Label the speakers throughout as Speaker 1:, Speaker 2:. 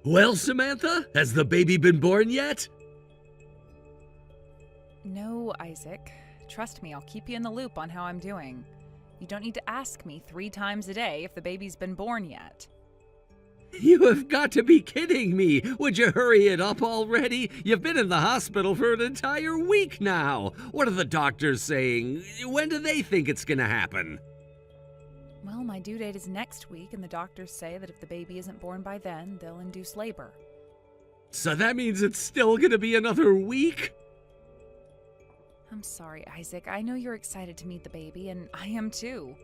Speaker 1: Well, Samantha, has the baby been born yet?
Speaker 2: No, Isaac. Trust me, I'll keep you in the loop on how I'm doing. You don't need to ask me 3 times a day if the baby's been born yet.
Speaker 1: You have got to be kidding me! Would you hurry it up already? You've been in the hospital for an entire week now! What are the doctors saying? When do they think it's gonna happen?
Speaker 2: Well, my due date is next week, and the doctors say that if the baby isn't born by then, they'll induce labor.
Speaker 1: So that means it's still gonna be another week?
Speaker 2: I'm sorry, Isaac. I know you're excited to meet the baby, and I am too.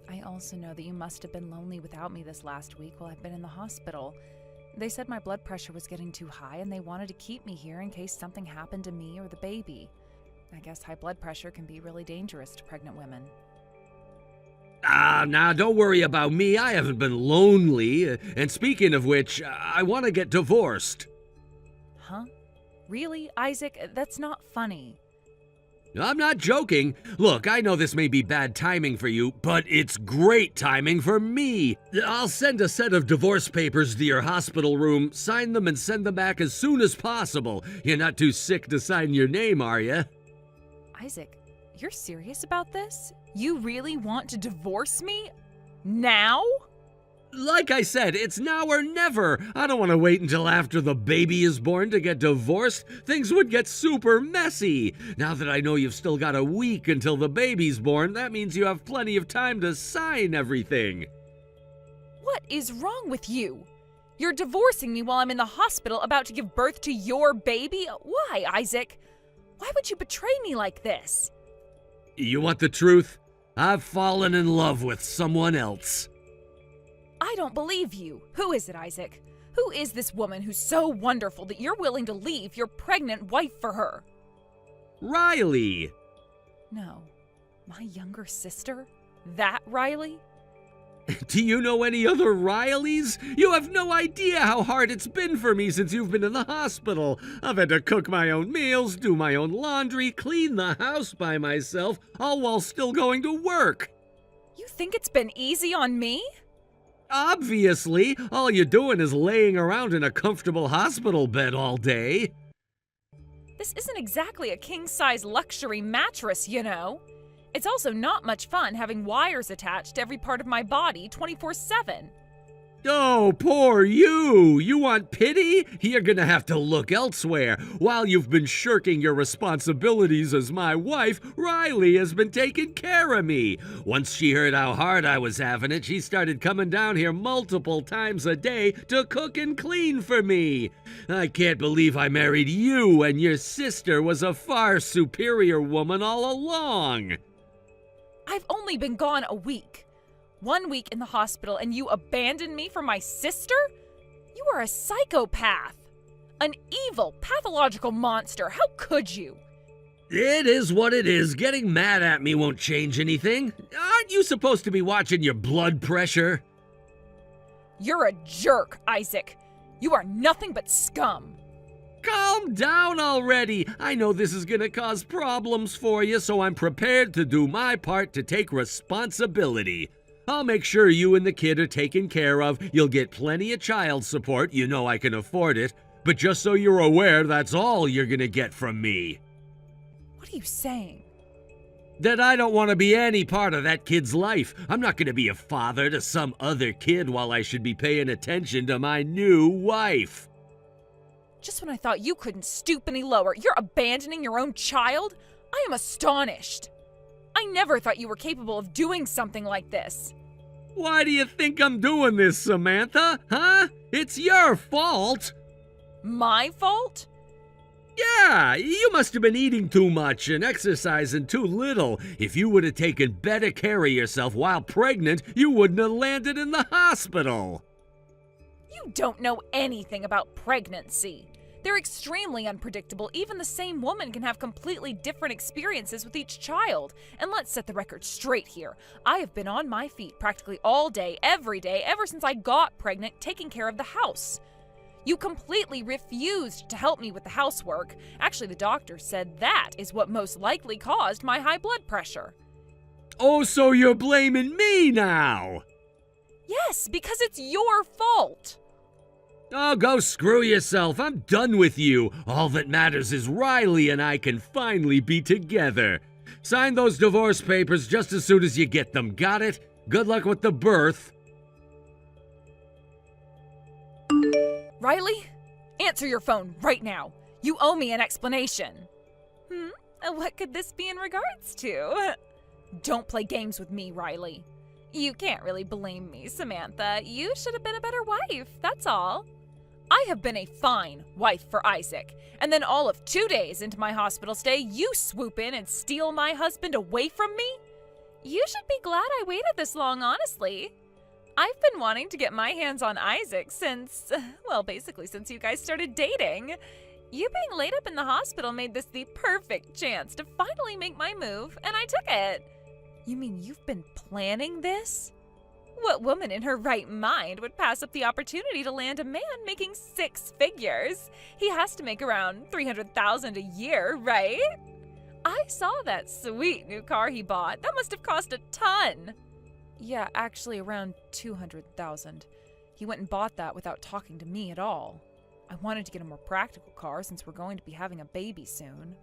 Speaker 2: I also know that you must have been lonely without me this last week while I've been in the hospital. They said my blood pressure was getting too high, and they wanted to keep me here in case something happened to me or the baby. I guess high blood pressure can be really dangerous to pregnant women.
Speaker 1: Now don't worry about me. I haven't been lonely. And speaking of which, I want to get divorced.
Speaker 2: Huh? Really, Isaac? That's not funny.
Speaker 1: I'm not joking. Look, I know this may be bad timing for you, but it's great timing for me. I'll send a set of divorce papers to your hospital room, sign them and send them back as soon as possible. You're not too sick to sign your name, are you?
Speaker 2: Isaac, you're serious about this? You really want to divorce me? Now?
Speaker 1: Like I said, it's now or never. I don't want to wait until after the baby is born to get divorced. Things would get super messy. Now that I know you've still got a week until the baby's born, that means you have plenty of time to sign everything.
Speaker 2: What is wrong with you? You're divorcing me while I'm in the hospital about to give birth to your baby? Why, Isaac? Why would you betray me like this?
Speaker 1: You want the truth? I've fallen in love with someone else.
Speaker 2: I don't believe you. Who is it, Isaac? Who is this woman who's so wonderful that you're willing to leave your pregnant wife for her?
Speaker 1: Riley.
Speaker 2: No. My younger sister? That Riley?
Speaker 1: Do you know any other Rileys? You have no idea how hard it's been for me since you've been in the hospital. I've had to cook my own meals, do my own laundry, clean the house by myself, all while still going to work.
Speaker 2: You think it's been easy on me?
Speaker 1: Obviously, all you're doing is laying around in a comfortable hospital bed all day.
Speaker 2: This isn't exactly a king-size luxury mattress, you know. It's also not much fun having wires attached to every part of my body 24/7.
Speaker 1: Oh, poor you! You want pity? You're gonna have to look elsewhere. While you've been shirking your responsibilities as my wife, Riley has been taking care of me. Once she heard how hard I was having it, she started coming down here multiple times a day to cook and clean for me. I can't believe I married you, and your sister was a far superior woman all along.
Speaker 2: I've only been gone a week. 1 week in the hospital and you abandoned me for my sister? You are a psychopath. An evil, pathological monster. How could you?
Speaker 1: It is what it is. Getting mad at me won't change anything. Aren't you supposed to be watching your blood pressure?
Speaker 2: You're a jerk, Isaac. You are nothing but scum.
Speaker 1: Calm down already. I know this is gonna cause problems for you, so I'm prepared to do my part to take responsibility. I'll make sure you and the kid are taken care of. You'll get plenty of child support. You know I can afford it. But just so you're aware, that's all you're gonna get from me.
Speaker 2: What are you saying?
Speaker 1: That I don't want to be any part of that kid's life. I'm not gonna be a father to some other kid while I should be paying attention to my new wife.
Speaker 2: Just when I thought you couldn't stoop any lower, you're abandoning your own child? I am astonished. I never thought you were capable of doing something like this.
Speaker 1: Why do you think I'm doing this, Samantha? Huh? It's your fault.
Speaker 2: My fault?
Speaker 1: Yeah, you must have been eating too much and exercising too little. If you would have taken better care of yourself while pregnant, you wouldn't have landed in the hospital.
Speaker 2: You don't know anything about pregnancy. They're extremely unpredictable. Even the same woman can have completely different experiences with each child. And let's set the record straight here. I have been on my feet practically all day, every day, ever since I got pregnant, taking care of the house. You completely refused to help me with the housework. Actually, the doctor said that is what most likely caused my high blood pressure.
Speaker 1: Oh, so you're blaming me now?
Speaker 2: Yes, because it's your fault.
Speaker 1: Oh, go screw yourself. I'm done with you. All that matters is Riley and I can finally be together. Sign those divorce papers just as soon as you get them. Got it? Good luck with the birth.
Speaker 2: Riley, answer your phone right now. You owe me an explanation. What could this be in regards to? Don't play games with me, Riley. You can't really blame me, Samantha. You should have been a better wife, that's all. I have been a fine wife for Isaac, and then all of 2 days into my hospital stay, you swoop in and steal my husband away from me? You should be glad I waited this long, honestly. I've been wanting to get my hands on Isaac since, well, basically since you guys started dating. You being laid up in the hospital made this the perfect chance to finally make my move, and I took it. You mean you've been planning this? What woman in her right mind would pass up the opportunity to land a man making 6 figures? He has to make around $300,000 a year, right? I saw that sweet new car he bought. That must have cost a ton. Yeah, actually around $200,000. He went and bought that without talking to me at all. I wanted to get a more practical car since we're going to be having a baby soon.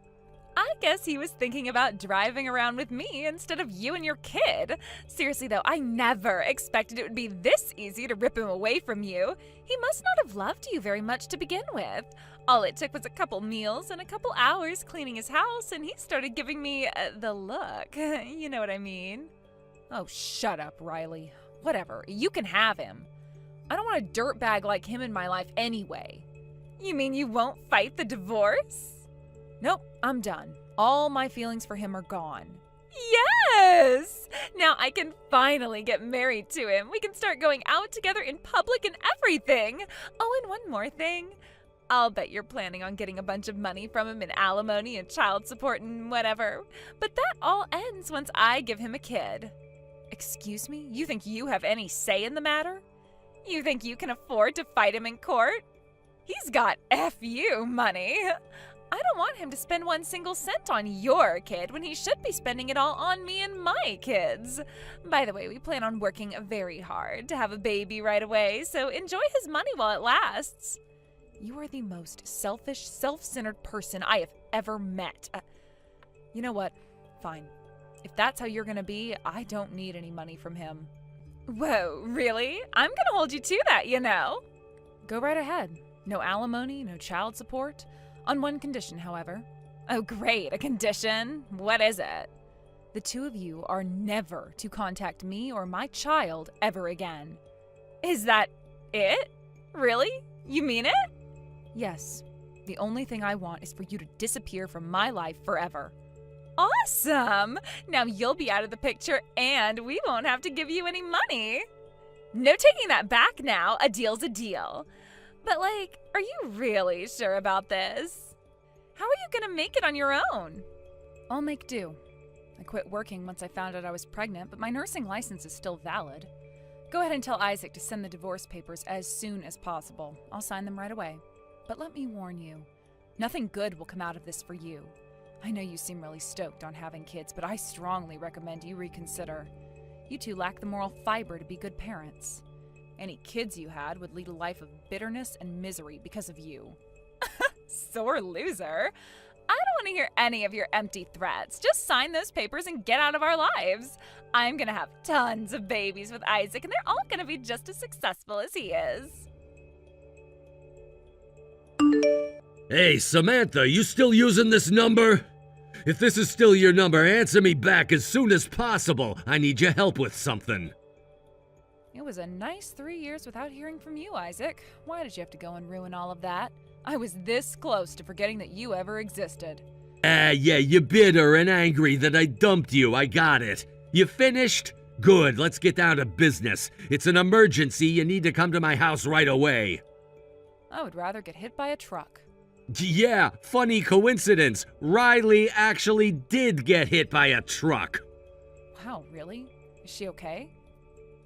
Speaker 2: I guess he was thinking about driving around with me instead of you and your kid. Seriously though, I never expected it would be this easy to rip him away from you. He must not have loved you very much to begin with. All it took was a couple meals and a couple hours cleaning his house, and he started giving me the look. You know what I mean? Oh, shut up, Riley. Whatever, you can have him. I don't want a dirtbag like him in my life anyway. You mean you won't fight the divorce? Nope, I'm done. All my feelings for him are gone. Yes! Now I can finally get married to him. We can start going out together in public and everything. Oh, and one more thing. I'll bet you're planning on getting a bunch of money from him in alimony and child support and whatever. But that all ends once I give him a kid. Excuse me? You think you have any say in the matter? You think you can afford to fight him in court? He's got FU money. I don't want him to spend 1 single cent on your kid when he should be spending it all on me and my kids. By the way, we plan on working very hard to have a baby right away, so enjoy his money while it lasts. You are the most selfish, self-centered person I have ever met. You know what? Fine. If that's how you're gonna be, I don't need any money from him. Whoa, really? I'm gonna hold you to that, you know. Go right ahead. No alimony, no child support. On one condition, however. Oh, great, a condition? What is it? The two of you are never to contact me or my child ever again. Is that it? Really? You mean it? Yes. The only thing I want is for you to disappear from my life forever. Awesome! Now you'll be out of the picture and we won't have to give you any money. No taking that back now. A deal's a deal. But are you really sure about this? How are you gonna make it on your own? I'll make do. I quit working once I found out I was pregnant, but my nursing license is still valid. Go ahead and tell Isaac to send the divorce papers as soon as possible. I'll sign them right away. But let me warn you, nothing good will come out of this for you. I know you seem really stoked on having kids, but I strongly recommend you reconsider. You two lack the moral fiber to be good parents. Any kids you had would lead a life of bitterness and misery because of you. Sore loser. I don't want to hear any of your empty threats. Just sign those papers and get out of our lives. I'm going to have tons of babies with Isaac, and they're all going to be just as successful as he is.
Speaker 1: Hey, Samantha, you still using this number? If this is still your number, answer me back as soon as possible. I need your help with something.
Speaker 2: It was a nice 3 years without hearing from you, Isaac. Why did you have to go and ruin all of that? I was this close to forgetting that you ever existed.
Speaker 1: Yeah, you're bitter and angry that I dumped you. I got it. You finished? Good, let's get down to business. It's an emergency. You need to come to my house right away.
Speaker 2: I would rather get hit by a truck.
Speaker 1: Yeah, funny coincidence. Riley actually did get hit by a truck.
Speaker 2: Wow, really? Is she okay?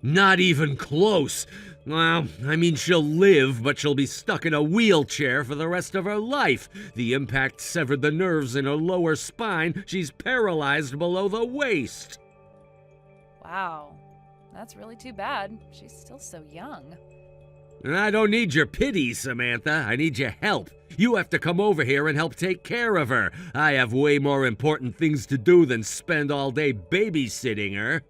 Speaker 1: Not even close. Well, I mean, she'll live, but she'll be stuck in a wheelchair for the rest of her life. The impact severed the nerves in her lower spine. She's paralyzed below the waist.
Speaker 2: Wow, that's really too bad. She's still so young.
Speaker 1: And I don't need your pity, Samantha. I need your help. You have to come over here and help take care of her. I have way more important things to do than spend all day babysitting her.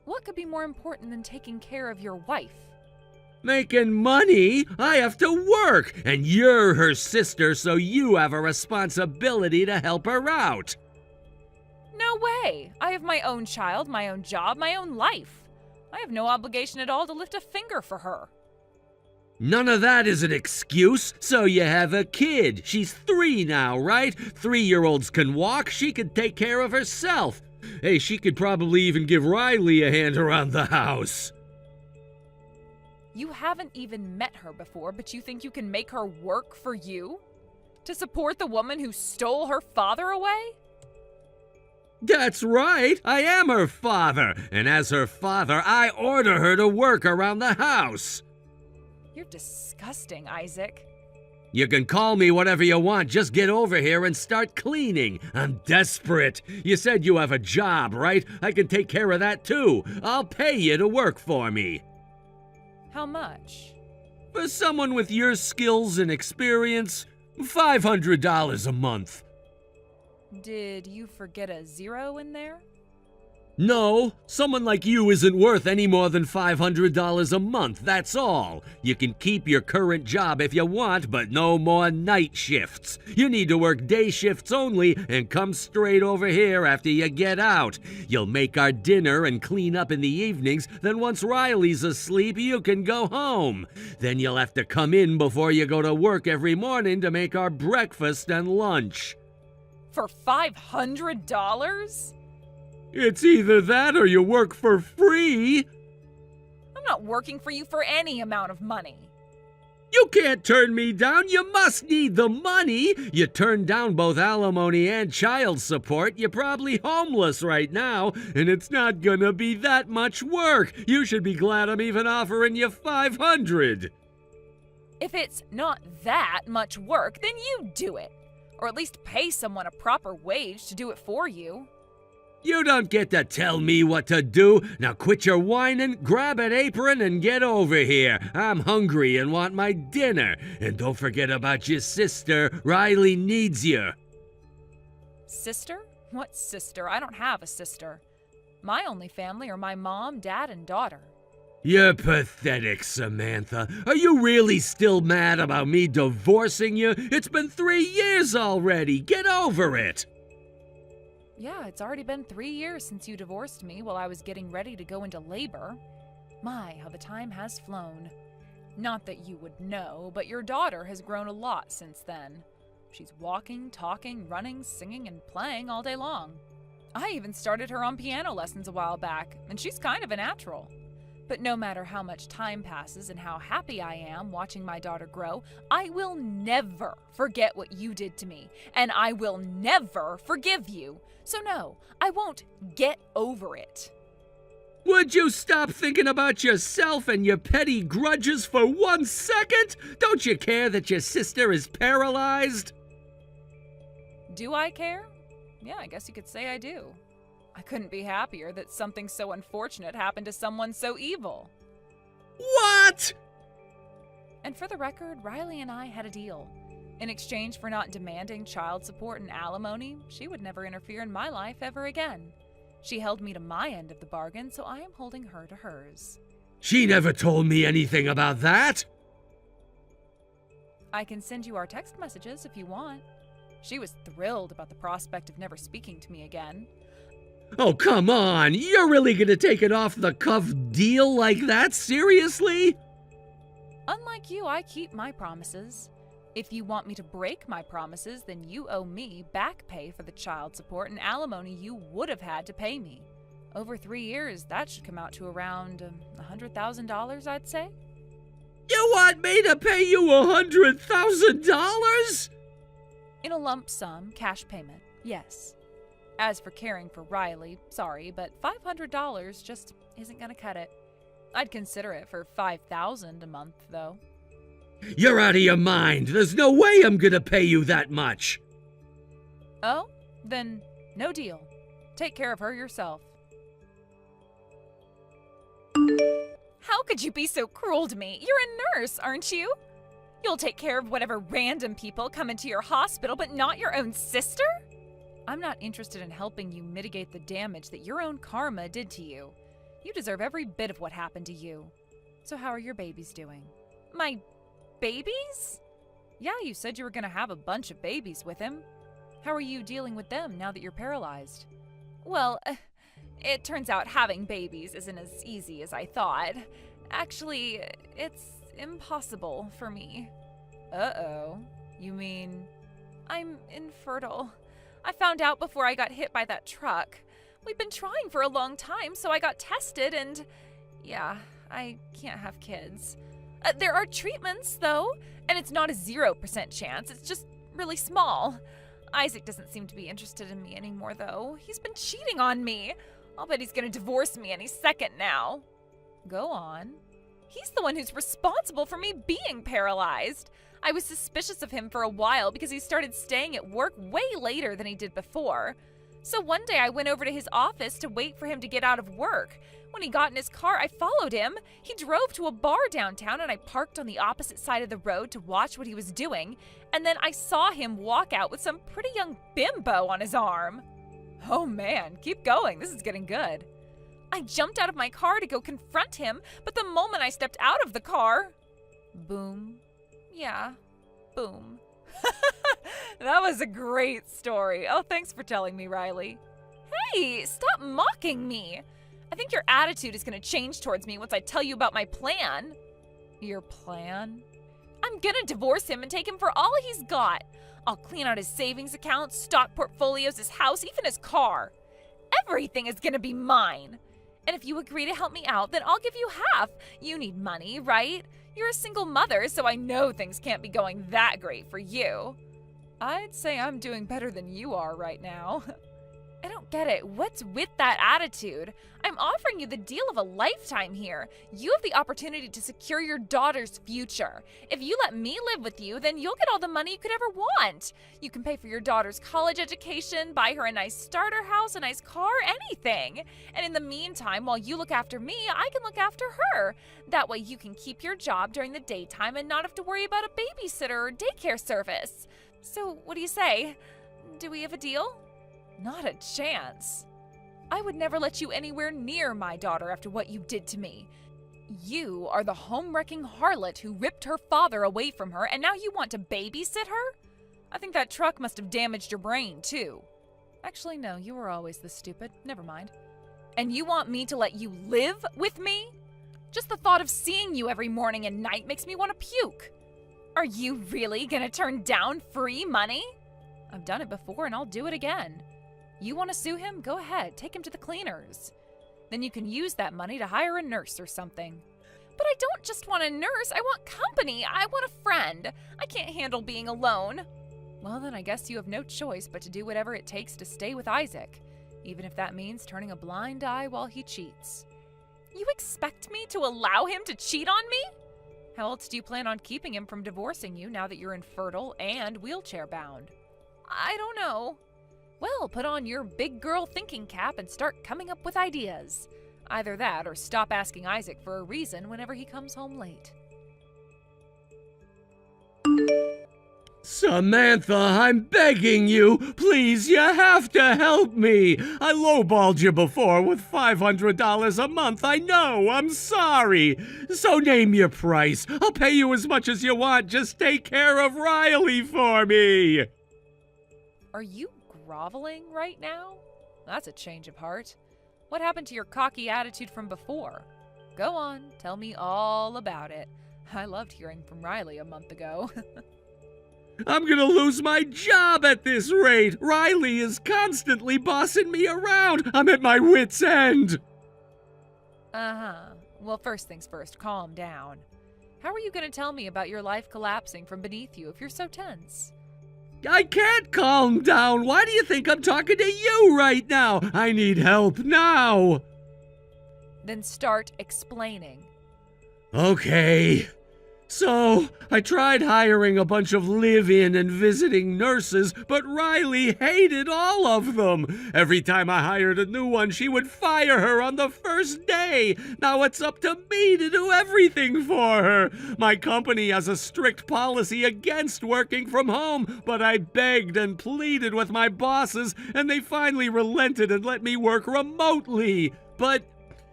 Speaker 2: What could be more important than taking care of your wife?
Speaker 1: Making money? I have to work, and you're her sister, so you have a responsibility to help her out.
Speaker 2: No way! I have my own child, my own job, my own life. I have no obligation at all to lift a finger for her.
Speaker 1: None of that is an excuse. So you have a kid. She's 3 now, right? 3-year-olds can walk. She can take care of herself. Hey, she could probably even give Riley a hand around the house.
Speaker 2: You haven't even met her before, but you think you can make her work for you? To support the woman who stole her father away?
Speaker 1: That's right. I am her father. And as her father, I order her to work around the house.
Speaker 2: You're disgusting, Isaac.
Speaker 1: You can call me whatever you want. Just get over here and start cleaning. I'm desperate. You said you have a job, right? I can take care of that too. I'll pay you to work for me.
Speaker 2: How much?
Speaker 1: For someone with your skills and experience, $500 a month.
Speaker 2: Did you forget a zero in there?
Speaker 1: No, someone like you isn't worth any more than $500 a month, that's all. You can keep your current job if you want, but no more night shifts. You need to work day shifts only and come straight over here after you get out. You'll make our dinner and clean up in the evenings, then once Riley's asleep, you can go home. Then you'll have to come in before you go to work every morning to make our breakfast and lunch.
Speaker 2: For $500?
Speaker 1: It's either that or you work for free.
Speaker 2: I'm not working for you for any amount of money.
Speaker 1: You can't turn me down. You must need the money. You turned down both alimony and child support. You're probably homeless right now, and it's not gonna be that much work. You should be glad I'm even offering you $500.
Speaker 2: If it's not that much work, then you do it. Or at least pay someone a proper wage to do it for you.
Speaker 1: You don't get to tell me what to do. Now quit your whining, grab an apron, and get over here. I'm hungry and want my dinner. And don't forget about your sister. Riley needs you.
Speaker 2: Sister? What sister? I don't have a sister. My only family are my mom, dad, and daughter.
Speaker 1: You're pathetic, Samantha. Are you really still mad about me divorcing you? It's been 3 years already. Get over it.
Speaker 2: Yeah, it's already been 3 years since you divorced me while I was getting ready to go into labor. My, how the time has flown. Not that you would know, but your daughter has grown a lot since then. She's walking, talking, running, singing, and playing all day long. I even started her on piano lessons a while back, and she's kind of a natural. But no matter how much time passes and how happy I am watching my daughter grow, I will never forget what you did to me, and I will never forgive you. So no, I won't get over it.
Speaker 1: Would you stop thinking about yourself and your petty grudges for 1 second? Don't you care that your sister is paralyzed?
Speaker 2: Do I care? Yeah, I guess you could say I do. I couldn't be happier that something so unfortunate happened to someone so evil.
Speaker 1: What?
Speaker 2: And for the record, Riley and I had a deal. In exchange for not demanding child support and alimony, she would never interfere in my life ever again. She held me to my end of the bargain, so I am holding her to hers.
Speaker 1: She never told me anything about that.
Speaker 2: I can send you our text messages if you want. She was thrilled about the prospect of never speaking to me again.
Speaker 1: Oh, come on. You're really gonna take an off-the-cuff deal like that? Seriously?
Speaker 2: Unlike you, I keep my promises. If you want me to break my promises, then you owe me back pay for the child support and alimony you would have had to pay me. Over 3 years, that should come out to around $100,000, I'd say.
Speaker 1: You want me to pay you $100,000?
Speaker 2: In a lump sum, cash payment, yes. As for caring for Riley, sorry, but $500 just isn't gonna cut it. I'd consider it for $5,000 a month, though.
Speaker 1: You're out of your mind. There's no way I'm gonna pay you that much.
Speaker 2: Oh? Then no deal. Take care of her yourself. How could you be so cruel to me? You're a nurse, aren't you? You'll take care of whatever random people come into your hospital, but not your own sister? I'm not interested in helping you mitigate the damage that your own karma did to you. You deserve every bit of what happened to you. So how are your babies doing? My babies? Yeah, you said you were going to have a bunch of babies with him. How are you dealing with them now that you're paralyzed? Well, it turns out having babies isn't as easy as I thought. Actually, it's impossible for me. Uh-oh. You mean? I'm infertile. I found out before I got hit by that truck. We've been trying for a long time, so I got tested and... yeah, I can't have kids. There are treatments, though, and it's not a 0% chance. It's just really small. Isaac doesn't seem to be interested in me anymore, though. He's been cheating on me. I'll bet he's gonna divorce me any second now. Go on. He's the one who's responsible for me being paralyzed. I was suspicious of him for a while because he started staying at work way later than he did before. So one day I went over to his office to wait for him to get out of work. When he got in his car, I followed him. He drove to a bar downtown and I parked on the opposite side of the road to watch what he was doing. And then I saw him walk out with some pretty young bimbo on his arm. Oh man, keep going. This is getting good. I jumped out of my car to go confront him, but the moment I stepped out of the car... boom. Yeah, boom. That was a great story. Oh, thanks for telling me, Riley. Hey, stop mocking me. I think your attitude is going to change towards me once I tell you about my plan. Your plan? I'm going to divorce him and take him for all he's got. I'll clean out his savings accounts, stock portfolios, his house, even his car. Everything is going to be mine. And if you agree to help me out, then I'll give you half. You need money, right? You're a single mother, so I know things can't be going that great for you. I'd say I'm doing better than you are right now. I don't get it. What's with that attitude? I'm offering you the deal of a lifetime here. You have the opportunity to secure your daughter's future. If you let me live with you, then you'll get all the money you could ever want. You can pay for your daughter's college education, buy her a nice starter house, a nice car, anything. And in the meantime, while you look after me, I can look after her. That way you can keep your job during the daytime and not have to worry about a babysitter or daycare service. So, what do you say? Do we have a deal? Not a chance. I would never let you anywhere near my daughter after what you did to me. You are the home-wrecking harlot who ripped her father away from her, and now you want to babysit her? I think that truck must have damaged your brain, too. Actually, no, you were always this stupid. Never mind. And you want me to let you live with me? Just the thought of seeing you every morning and night makes me want to puke. Are you really gonna turn down free money? I've done it before and I'll do it again. You want to sue him? Go ahead, take him to the cleaners. Then you can use that money to hire a nurse or something. But I don't just want a nurse, I want company. I want a friend. I can't handle being alone. Well, then I guess you have no choice but to do whatever it takes to stay with Isaac, even if that means turning a blind eye while he cheats. You expect me to allow him to cheat on me? How else do you plan on keeping him from divorcing you now that you're infertile and wheelchair-bound? I don't know. Well, put on your big girl thinking cap and start coming up with ideas. Either that or stop asking Isaac for a reason whenever he comes home late.
Speaker 1: Samantha, I'm begging you. Please, you have to help me. I lowballed you before with $500 a month. I know, I'm sorry. So name your price. I'll pay you as much as you want. Just take care of Riley for me.
Speaker 2: Are you groveling right now? That's a change of heart. What happened to your cocky attitude from before? Go on, tell me all about it. I loved hearing from Riley a month ago.
Speaker 1: I'm gonna lose my job at this rate. Riley is constantly bossing me around. I'm at my wit's end.
Speaker 2: Uh-huh. Well, first things first, calm down. How are you gonna tell me about your life collapsing from beneath you if you're so tense?
Speaker 1: I can't calm down. Why do you think I'm talking to you right now? I need help now.
Speaker 2: Then start explaining.
Speaker 1: Okay. So, I tried hiring a bunch of live-in and visiting nurses, but Riley hated all of them. Every time I hired a new one, she would fire her on the first day. Now it's up to me to do everything for her. My company has a strict policy against working from home, but I begged and pleaded with my bosses, and they finally relented and let me work remotely. But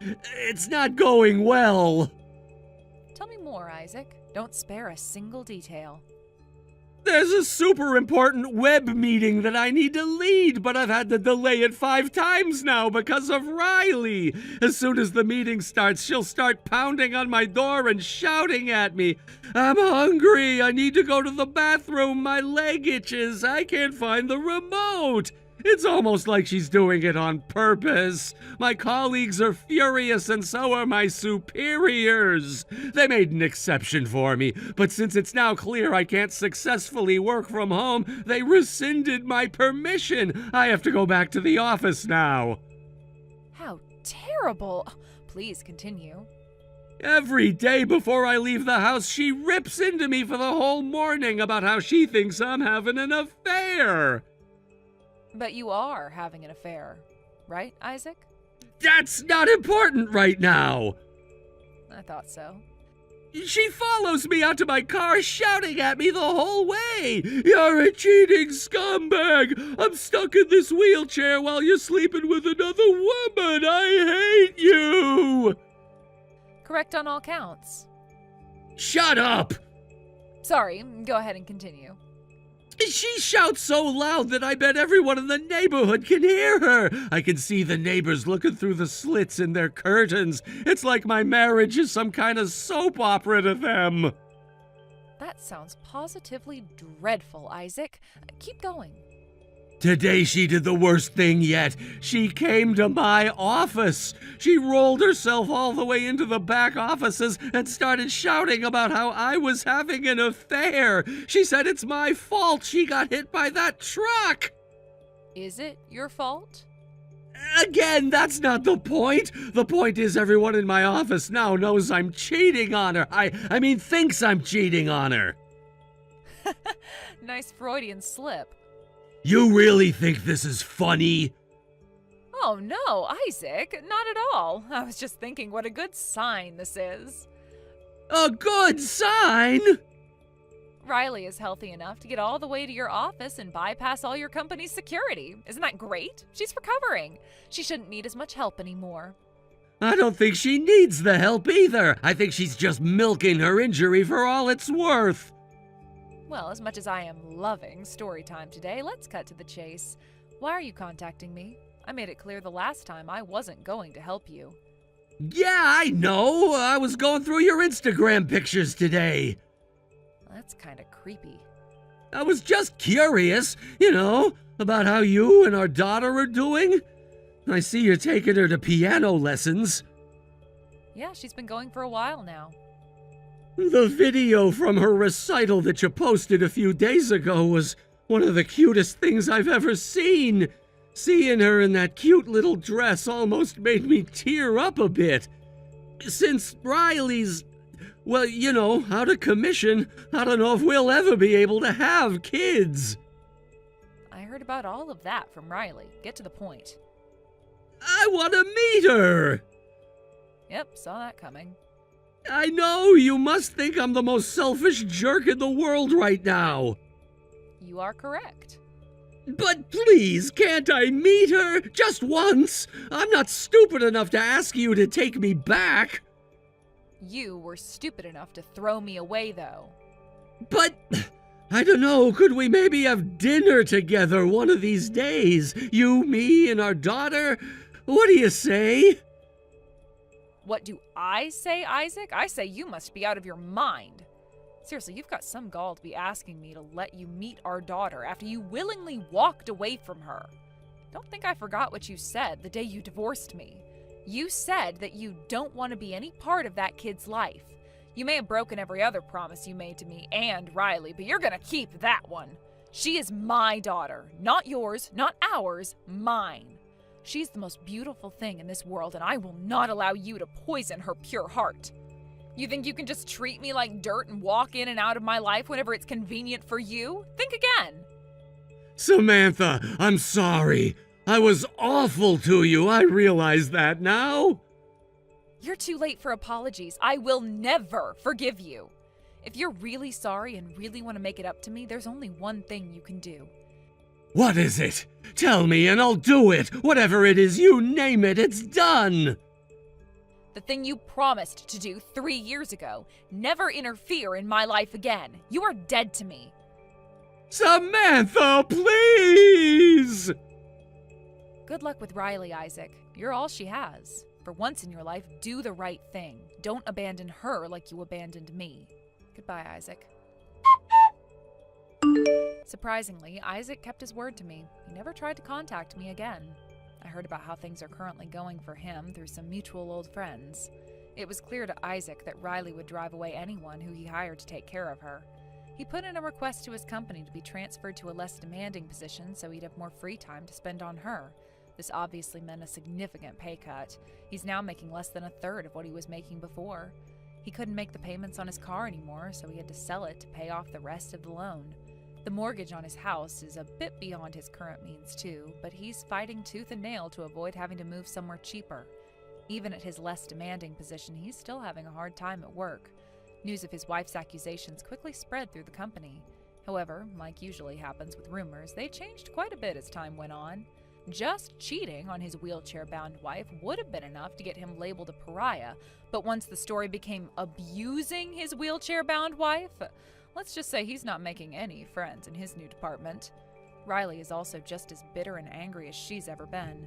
Speaker 1: it's not going well.
Speaker 2: Tell me more, Isaac. Don't spare a single detail.
Speaker 1: There's a super important web meeting that I need to lead, but I've had to delay it 5 times now because of Riley. As soon as the meeting starts, she'll start pounding on my door and shouting at me. I'm hungry. I need to go to the bathroom. My leg itches. I can't find the remote. It's almost like she's doing it on purpose. My colleagues are furious, and so are my superiors. They made an exception for me, but since it's now clear I can't successfully work from home, they rescinded my permission. I have to go back to the office now.
Speaker 2: How terrible. Please continue.
Speaker 1: Every day before I leave the house, she rips into me for the whole morning about how she thinks I'm having an affair.
Speaker 2: But you are having an affair, right, Isaac?
Speaker 1: That's not important right now.
Speaker 2: I thought so.
Speaker 1: She follows me out to my car, shouting at me the whole way. You're a cheating scumbag. I'm stuck in this wheelchair while you're sleeping with another woman. I hate you.
Speaker 2: Correct on all counts.
Speaker 1: Shut up.
Speaker 2: Sorry, go ahead and continue.
Speaker 1: She shouts so loud that I bet everyone in the neighborhood can hear her. I can see the neighbors looking through the slits in their curtains. It's like my marriage is some kind of soap opera to them.
Speaker 2: That sounds positively dreadful, Isaac. Keep going.
Speaker 1: Today she did the worst thing yet. She came to my office. She rolled herself all the way into the back offices and started shouting about how I was having an affair. She said it's my fault she got hit by that truck.
Speaker 2: Is it your fault?
Speaker 1: Again, that's not the point. The point is everyone in my office now knows I'm cheating on her. I mean, thinks I'm cheating on her.
Speaker 2: Nice Freudian slip.
Speaker 1: You really think this is funny?
Speaker 2: Oh no, Isaac, not at all. I was just thinking what a good sign this is.
Speaker 1: A good sign?
Speaker 2: Riley is healthy enough to get all the way to your office and bypass all your company's security. Isn't that great? She's recovering. She shouldn't need as much help anymore.
Speaker 1: I don't think she needs the help either. I think she's just milking her injury for all it's worth.
Speaker 2: Well, as much as I am loving story time today, let's cut to the chase. Why are you contacting me? I made it clear the last time I wasn't going to help you.
Speaker 1: Yeah, I know. I was going through your Instagram pictures today.
Speaker 2: That's kind of creepy.
Speaker 1: I was just curious, about how you and our daughter are doing. I see you're taking her to piano lessons.
Speaker 2: Yeah, she's been going for a while now.
Speaker 1: The video from her recital that you posted a few days ago was one of the cutest things I've ever seen. Seeing her in that cute little dress almost made me tear up a bit. Since Riley's, out of commission, I don't know if we'll ever be able to have kids.
Speaker 2: I heard about all of that from Riley. Get to the point.
Speaker 1: I want to meet her.
Speaker 2: Yep, saw that coming.
Speaker 1: I know, you must think I'm the most selfish jerk in the world right now.
Speaker 2: You are correct.
Speaker 1: But please, can't I meet her? Just once? I'm not stupid enough to ask you to take me back.
Speaker 2: You were stupid enough to throw me away, though.
Speaker 1: But, I don't know, could we maybe have dinner together one of these days? You, me, and our daughter? What do you say?
Speaker 2: What do I say, Isaac? I say you must be out of your mind. Seriously, you've got some gall to be asking me to let you meet our daughter after you willingly walked away from her. Don't think I forgot what you said the day you divorced me. You said that you don't want to be any part of that kid's life. You may have broken every other promise you made to me and Riley, but you're gonna keep that one. She is my daughter, not yours, not ours, mine. She's the most beautiful thing in this world, and I will not allow you to poison her pure heart. You think you can just treat me like dirt and walk in and out of my life whenever it's convenient for you? Think again.
Speaker 1: Samantha, I'm sorry. I was awful to you. I realize that now.
Speaker 2: You're too late for apologies. I will never forgive you. If you're really sorry and really want to make it up to me, there's only one thing you can do.
Speaker 1: What is it? Tell me and I'll do it. Whatever it is, you name it, it's done.
Speaker 2: The thing you promised to do 3 years ago. Never interfere in my life again. You are dead to me.
Speaker 1: Samantha, please!
Speaker 2: Good luck with Riley, Isaac. You're all she has. For once in your life, do the right thing. Don't abandon her like you abandoned me. Goodbye, Isaac. Surprisingly, Isaac kept his word to me. He never tried to contact me again. I heard about how things are currently going for him through some mutual old friends. It was clear to Isaac that Riley would drive away anyone who he hired to take care of her. He put in a request to his company to be transferred to a less demanding position so he'd have more free time to spend on her. This obviously meant a significant pay cut. He's now making less than a third of what he was making before. He couldn't make the payments on his car anymore, so he had to sell it to pay off the rest of the loan. The mortgage on his house is a bit beyond his current means too, but he's fighting tooth and nail to avoid having to move somewhere cheaper. Even at his less demanding position, he's still having a hard time at work. News of his wife's accusations quickly spread through the company. However, like usually happens with rumors, they changed quite a bit as time went on. Just cheating on his wheelchair-bound wife would have been enough to get him labeled a pariah, but once the story became abusing his wheelchair-bound wife, let's just say he's not making any friends in his new department. Riley is also just as bitter and angry as she's ever been.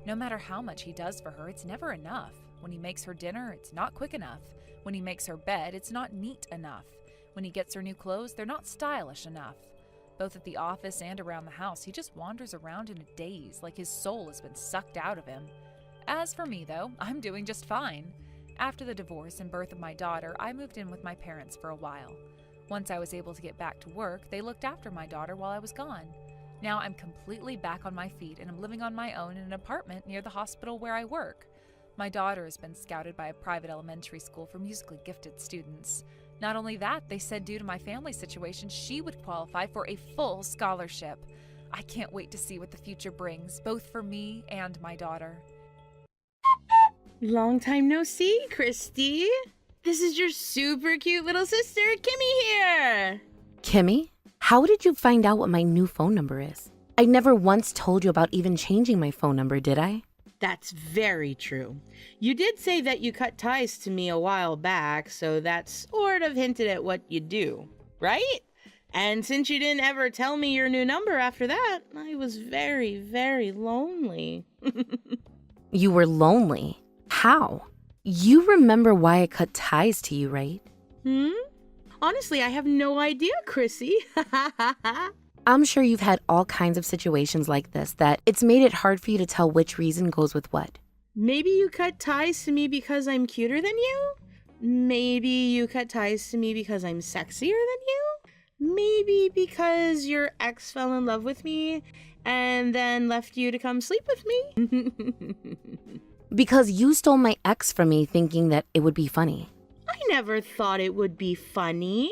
Speaker 2: No matter how much he does for her, it's never enough. When he makes her dinner, it's not quick enough. When he makes her bed, it's not neat enough. When he gets her new clothes, they're not stylish enough. Both at the office and around the house, he just wanders around in a daze, like his soul has been sucked out of him. As for me, though, I'm doing just fine. After the divorce and birth of my daughter, I moved in with my parents for a while. Once I was able to get back to work, they looked after my daughter while I was gone. Now I'm completely back on my feet and I'm living on my own in an apartment near the hospital where I work. My daughter has been scouted by a private elementary school for musically gifted students. Not only that, they said due to my family situation, she would qualify for a full scholarship. I can't wait to see what the future brings, both for me and my daughter.
Speaker 3: Long time no see, Christy. This is your super cute little sister, Kimmy here.
Speaker 4: Kimmy, how did you find out what my new phone number is? I never once told you about even changing my phone number, did I?
Speaker 3: That's very true. You did say that you cut ties to me a while back, so that sort of hinted at what you do, right? And since you didn't ever tell me your new number after that, I was very, very lonely.
Speaker 4: You were lonely? How? You remember why I cut ties to you, right?
Speaker 3: Honestly, I have no idea, Chrissy.
Speaker 4: I'm sure you've had all kinds of situations like this that it's made it hard for you to tell which reason goes with what.
Speaker 3: Maybe you cut ties to me because I'm cuter than you? Maybe you cut ties to me because I'm sexier than you? Maybe because your ex fell in love with me and then left you to come sleep with me?
Speaker 4: Because you stole my ex from me thinking that it would be funny.
Speaker 3: I never thought it would be funny.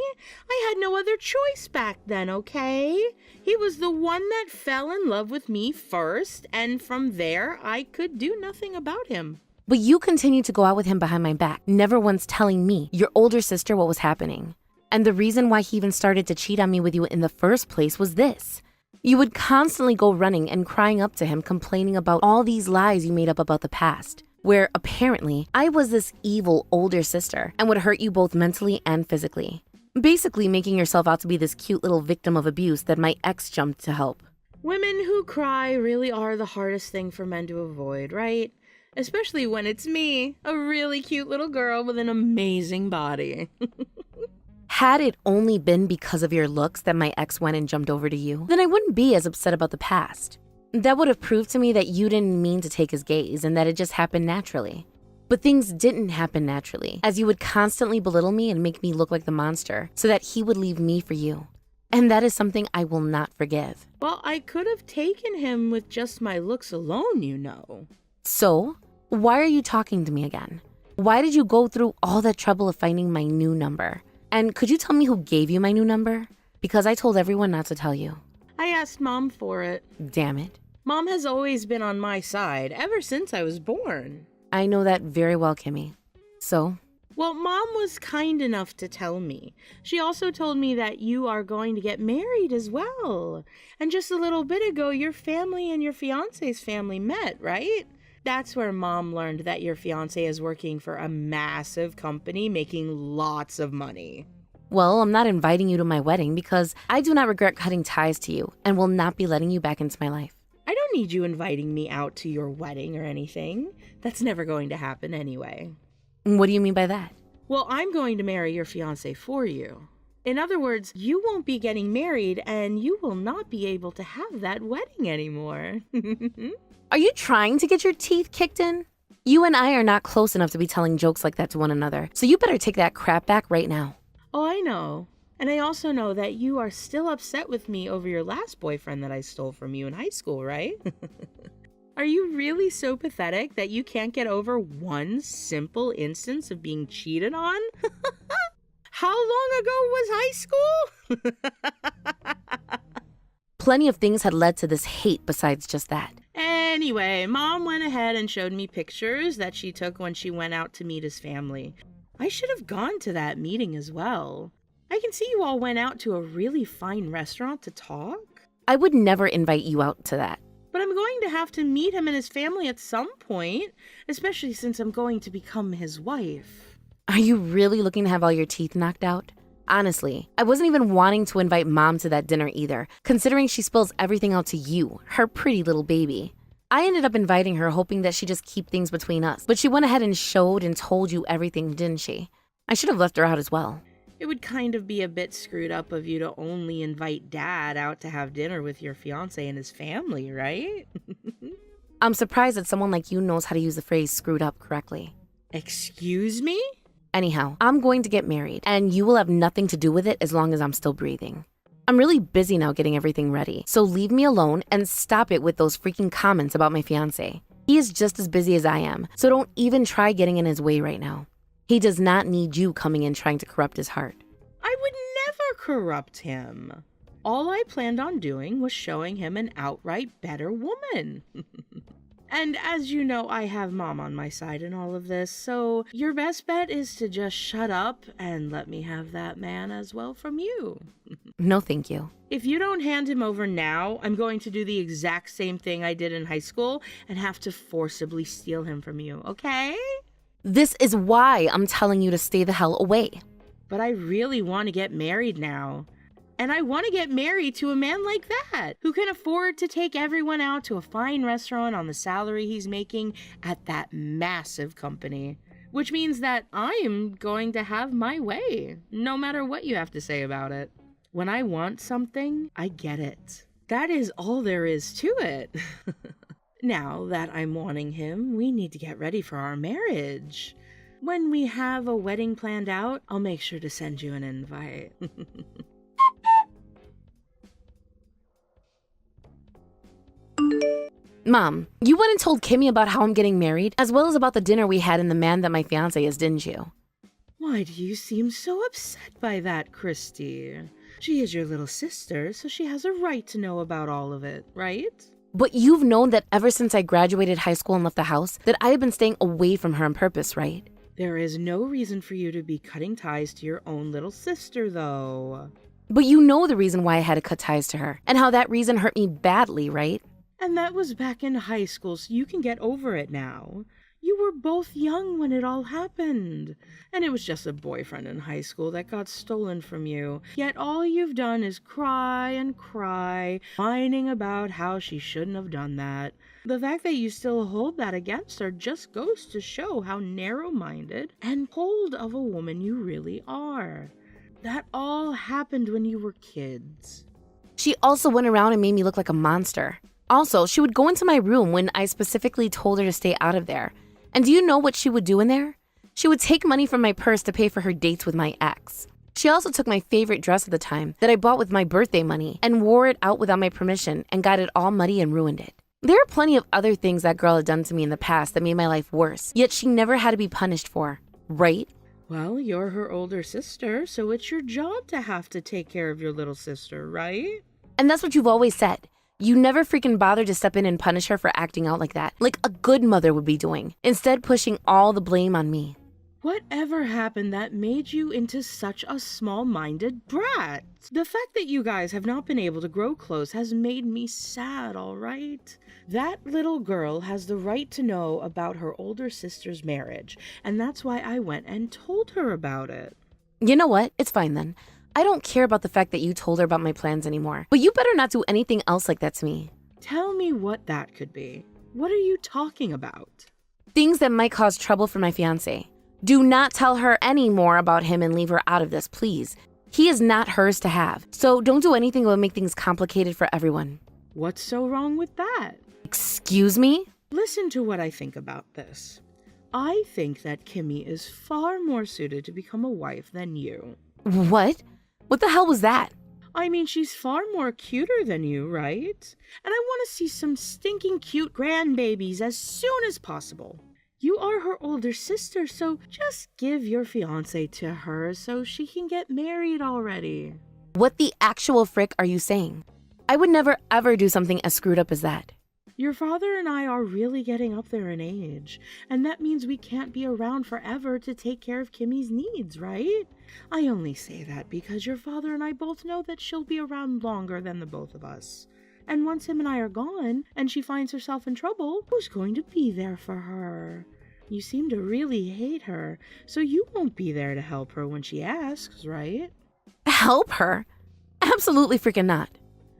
Speaker 3: I had no other choice back then, okay? He was the one that fell in love with me first, and from there, I could do nothing about him.
Speaker 4: But you continued to go out with him behind my back, never once telling me, your older sister, what was happening. And the reason why he even started to cheat on me with you in the first place was this. You would constantly go running and crying up to him, complaining about all these lies you made up about the past, where apparently I was this evil older sister and would hurt you both mentally and physically. Basically making yourself out to be this cute little victim of abuse that my ex jumped to help.
Speaker 3: Women who cry really are the hardest thing for men to avoid, right? Especially when it's me, a really cute little girl with an amazing body.
Speaker 4: Had it only been because of your looks that my ex went and jumped over to you, then I wouldn't be as upset about the past. That would have proved to me that you didn't mean to take his gaze and that it just happened naturally. But things didn't happen naturally, as you would constantly belittle me and make me look like the monster so that he would leave me for you. And that is something I will not forgive.
Speaker 3: Well, I could have taken him with just my looks alone, you know.
Speaker 4: So, why are you talking to me again? Why did you go through all that trouble of finding my new number? And could you tell me who gave you my new number? Because I told everyone not to tell you.
Speaker 3: I asked Mom for it.
Speaker 4: Damn it.
Speaker 3: Mom has always been on my side ever since I was born.
Speaker 4: I know that very well, Kimmy. So?
Speaker 3: Well, Mom was kind enough to tell me. She also told me that you are going to get married as well. And just a little bit ago, your family and your fiance's family met, right? That's where Mom learned that your fiance is working for a massive company making lots of money.
Speaker 4: Well, I'm not inviting you to my wedding because I do not regret cutting ties to you and will not be letting you back into my life.
Speaker 3: I don't need you inviting me out to your wedding or anything. That's never going to happen anyway.
Speaker 4: What do you mean by that?
Speaker 3: Well, I'm going to marry your fiance for you. In other words, you won't be getting married and you will not be able to have that wedding anymore.
Speaker 4: Are you trying to get your teeth kicked in? You and I are not close enough to be telling jokes like that to one another, so you better take that crap back right now.
Speaker 3: Oh, I know. And I also know that you are still upset with me over your last boyfriend that I stole from you in high school, right? Are you really so pathetic that you can't get over one simple instance of being cheated on? How long ago was high school?
Speaker 4: Plenty of things had led to this hate besides just that.
Speaker 3: Anyway, Mom went ahead and showed me pictures that she took when she went out to meet his family. I should have gone to that meeting as well. I can see you all went out to a really fine restaurant to talk.
Speaker 4: I would never invite you out to that.
Speaker 3: But I'm going to have to meet him and his family at some point, especially since I'm going to become his wife.
Speaker 4: Are you really looking to have all your teeth knocked out? Honestly, I wasn't even wanting to invite Mom to that dinner either, considering she spills everything out to you, her pretty little baby. I ended up inviting her hoping that she'd just keep things between us, but she went ahead and showed and told you everything, didn't she? I should have left her out as well.
Speaker 3: It would kind of be a bit screwed up of you to only invite Dad out to have dinner with your fiancé and his family, right?
Speaker 4: I'm surprised that someone like you knows how to use the phrase screwed up correctly.
Speaker 3: Excuse me?
Speaker 4: Anyhow, I'm going to get married, and you will have nothing to do with it as long as I'm still breathing. I'm really busy now getting everything ready, so leave me alone and stop it with those freaking comments about my fiancé. He is just as busy as I am, so don't even try getting in his way right now. He does not need you coming in trying to corrupt his heart.
Speaker 3: I would never corrupt him. All I planned on doing was showing him an outright better woman. And as you know, I have Mom on my side in all of this, so your best bet is to just shut up and let me have that man as well from you.
Speaker 4: No, thank you.
Speaker 3: If you don't hand him over now, I'm going to do the exact same thing I did in high school and have to forcibly steal him from you, okay?
Speaker 4: This is why I'm telling you to stay the hell away.
Speaker 3: But I really want to get married now. And I want to get married to a man like that, who can afford to take everyone out to a fine restaurant on the salary he's making at that massive company. Which means that I am going to have my way, no matter what you have to say about it. When I want something, I get it. That is all there is to it. Now that I'm wanting him, we need to get ready for our marriage. When we have a wedding planned out, I'll make sure to send you an invite.
Speaker 4: Mom, you went and told Kimmy about how I'm getting married, as well as about the dinner we had and the man that my fiancé is, didn't you?
Speaker 3: Why do you seem so upset by that, Christy? She is your little sister, so she has a right to know about all of it, right?
Speaker 4: But you've known that ever since I graduated high school and left the house, that I have been staying away from her on purpose, right?
Speaker 3: There is no reason for you to be cutting ties to your own little sister, though.
Speaker 4: But you know the reason why I had to cut ties to her, and how that reason hurt me badly, right?
Speaker 3: And that was back in high school, so you can get over it now. You were both young when it all happened. And it was just a boyfriend in high school that got stolen from you. Yet all you've done is cry and cry, whining about how she shouldn't have done that. The fact that you still hold that against her just goes to show how narrow-minded and cold of a woman you really are. That all happened when you were kids.
Speaker 4: She also went around and made me look like a monster. Also, she would go into my room when I specifically told her to stay out of there. And do you know what she would do in there? She would take money from my purse to pay for her dates with my ex. She also took my favorite dress at the time that I bought with my birthday money and wore it out without my permission and got it all muddy and ruined it. There are plenty of other things that girl had done to me in the past that made my life worse, yet she never had to be punished for, right?
Speaker 3: Well, you're her older sister, so it's your job to have to take care of your little sister, right?
Speaker 4: And that's what you've always said. You never freaking bothered to step in and punish her for acting out like that, like a good mother would be doing, instead pushing all the blame on me.
Speaker 3: Whatever happened that made you into such a small-minded brat? The fact that you guys have not been able to grow close has made me sad, all right? That little girl has the right to know about her older sister's marriage, and that's why I went and told her about it.
Speaker 4: You know what? It's fine then. I don't care about the fact that you told her about my plans anymore, but you better not do anything else like that to me.
Speaker 3: Tell me what that could be. What are you talking about?
Speaker 4: Things that might cause trouble for my fiancé. Do not tell her any more about him and leave her out of this, please. He is not hers to have, so don't do anything that will make things complicated for everyone.
Speaker 3: What's so wrong with that?
Speaker 4: Excuse me?
Speaker 3: Listen to what I think about this. I think that Kimmy is far more suited to become a wife than you.
Speaker 4: What? What the hell was that?
Speaker 3: I mean, she's far more cuter than you, right? And I want to see some stinking cute grandbabies as soon as possible. You are her older sister, so just give your fiancé to her so she can get married already.
Speaker 4: What the actual frick are you saying? I would never ever do something as screwed up as that.
Speaker 3: Your father and I are really getting up there in age, and that means we can't be around forever to take care of Kimmy's needs, right? I only say that because your father and I both know that she'll be around longer than the both of us. And once him and I are gone, and she finds herself in trouble, who's going to be there for her? You seem to really hate her, so you won't be there to help her when she asks, right?
Speaker 4: Help her? Absolutely freaking not.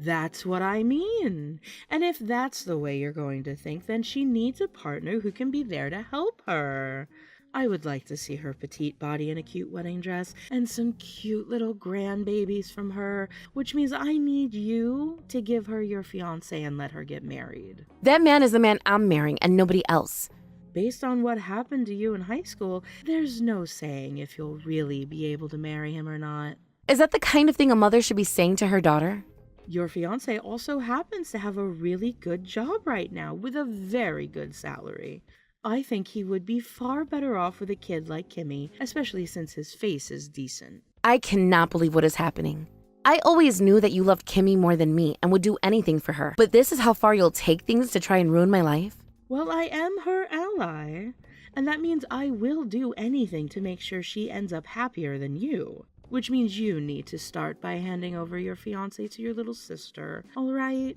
Speaker 3: That's what I mean. And if that's the way you're going to think, then she needs a partner who can be there to help her. I would like to see her petite body in a cute wedding dress and some cute little grandbabies from her, which means I need you to give her your fiancé and let her get married.
Speaker 4: That man is the man I'm marrying and nobody else.
Speaker 3: Based on what happened to you in high school, there's no saying if you'll really be able to marry him or not.
Speaker 4: Is that the kind of thing a mother should be saying to her daughter?
Speaker 3: Your fiancé also happens to have a really good job right now with a very good salary. I think he would be far better off with a kid like Kimmy, especially since his face is decent.
Speaker 4: I cannot believe what is happening. I always knew that you loved Kimmy more than me and would do anything for her, but this is how far you'll take things to try and ruin my life?
Speaker 3: Well, I am her ally, and that means I will do anything to make sure she ends up happier than you. Which means you need to start by handing over your fiancé to your little sister, all right?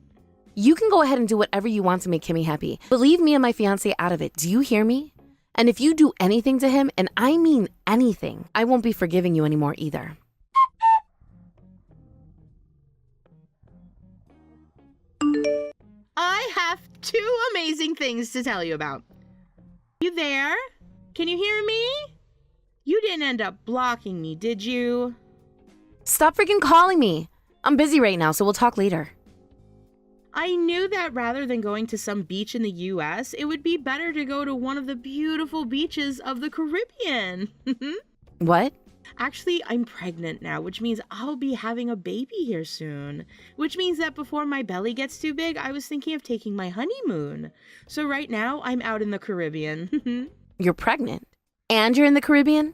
Speaker 4: You can go ahead and do whatever you want to make Kimmy happy, but leave me and my fiancé out of it. Do you hear me? And if you do anything to him, and I mean anything, I won't be forgiving you anymore either.
Speaker 3: I have two amazing things to tell you about. You there? Can you hear me? You didn't end up blocking me, did you?
Speaker 4: Stop freaking calling me. I'm busy right now, so we'll talk later.
Speaker 3: I knew that rather than going to some beach in the US, it would be better to go to one of the beautiful beaches of the Caribbean.
Speaker 4: What?
Speaker 3: Actually, I'm pregnant now, which means I'll be having a baby here soon. Which means that before my belly gets too big, I was thinking of taking my honeymoon. So right now, I'm out in the Caribbean.
Speaker 4: You're pregnant? And you're in the Caribbean?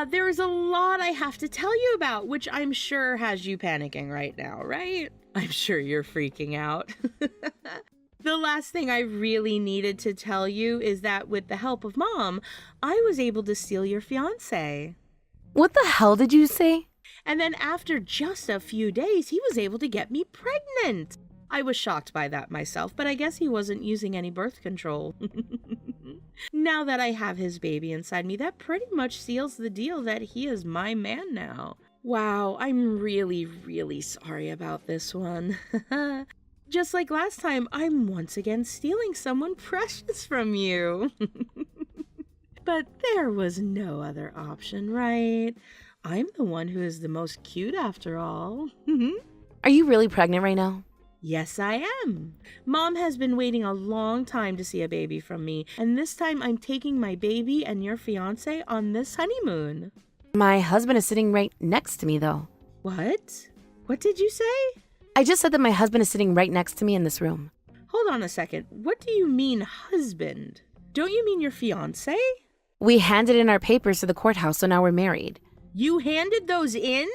Speaker 3: There is a lot I have to tell you about, which I'm sure has you panicking right now, right? I'm sure you're freaking out. The last thing I really needed to tell you is that with the help of Mom, I was able to steal your fiancé.
Speaker 4: What the hell did you say?
Speaker 3: And then after just a few days, he was able to get me pregnant. I was shocked by that myself, but I guess he wasn't using any birth control. Now that I have his baby inside me, that pretty much seals the deal that he is my man now. Wow, I'm really, really sorry about this one. Just like last time, I'm once again stealing someone precious from you. But there was no other option, right? I'm the one who is the most cute after all.
Speaker 4: Are you really pregnant right now?
Speaker 3: Yes, I am. Mom has been waiting a long time to see a baby from me, and this time I'm taking my baby and your fiancé on this honeymoon.
Speaker 4: My husband is sitting right next to me, though.
Speaker 3: What? What did you say?
Speaker 4: I just said that my husband is sitting right next to me in this room.
Speaker 3: Hold Hold on a second. What do you mean husband? Don't you mean your fiancé?
Speaker 4: We handed in our papers to the courthouse, so now we're married.
Speaker 3: You handed those in?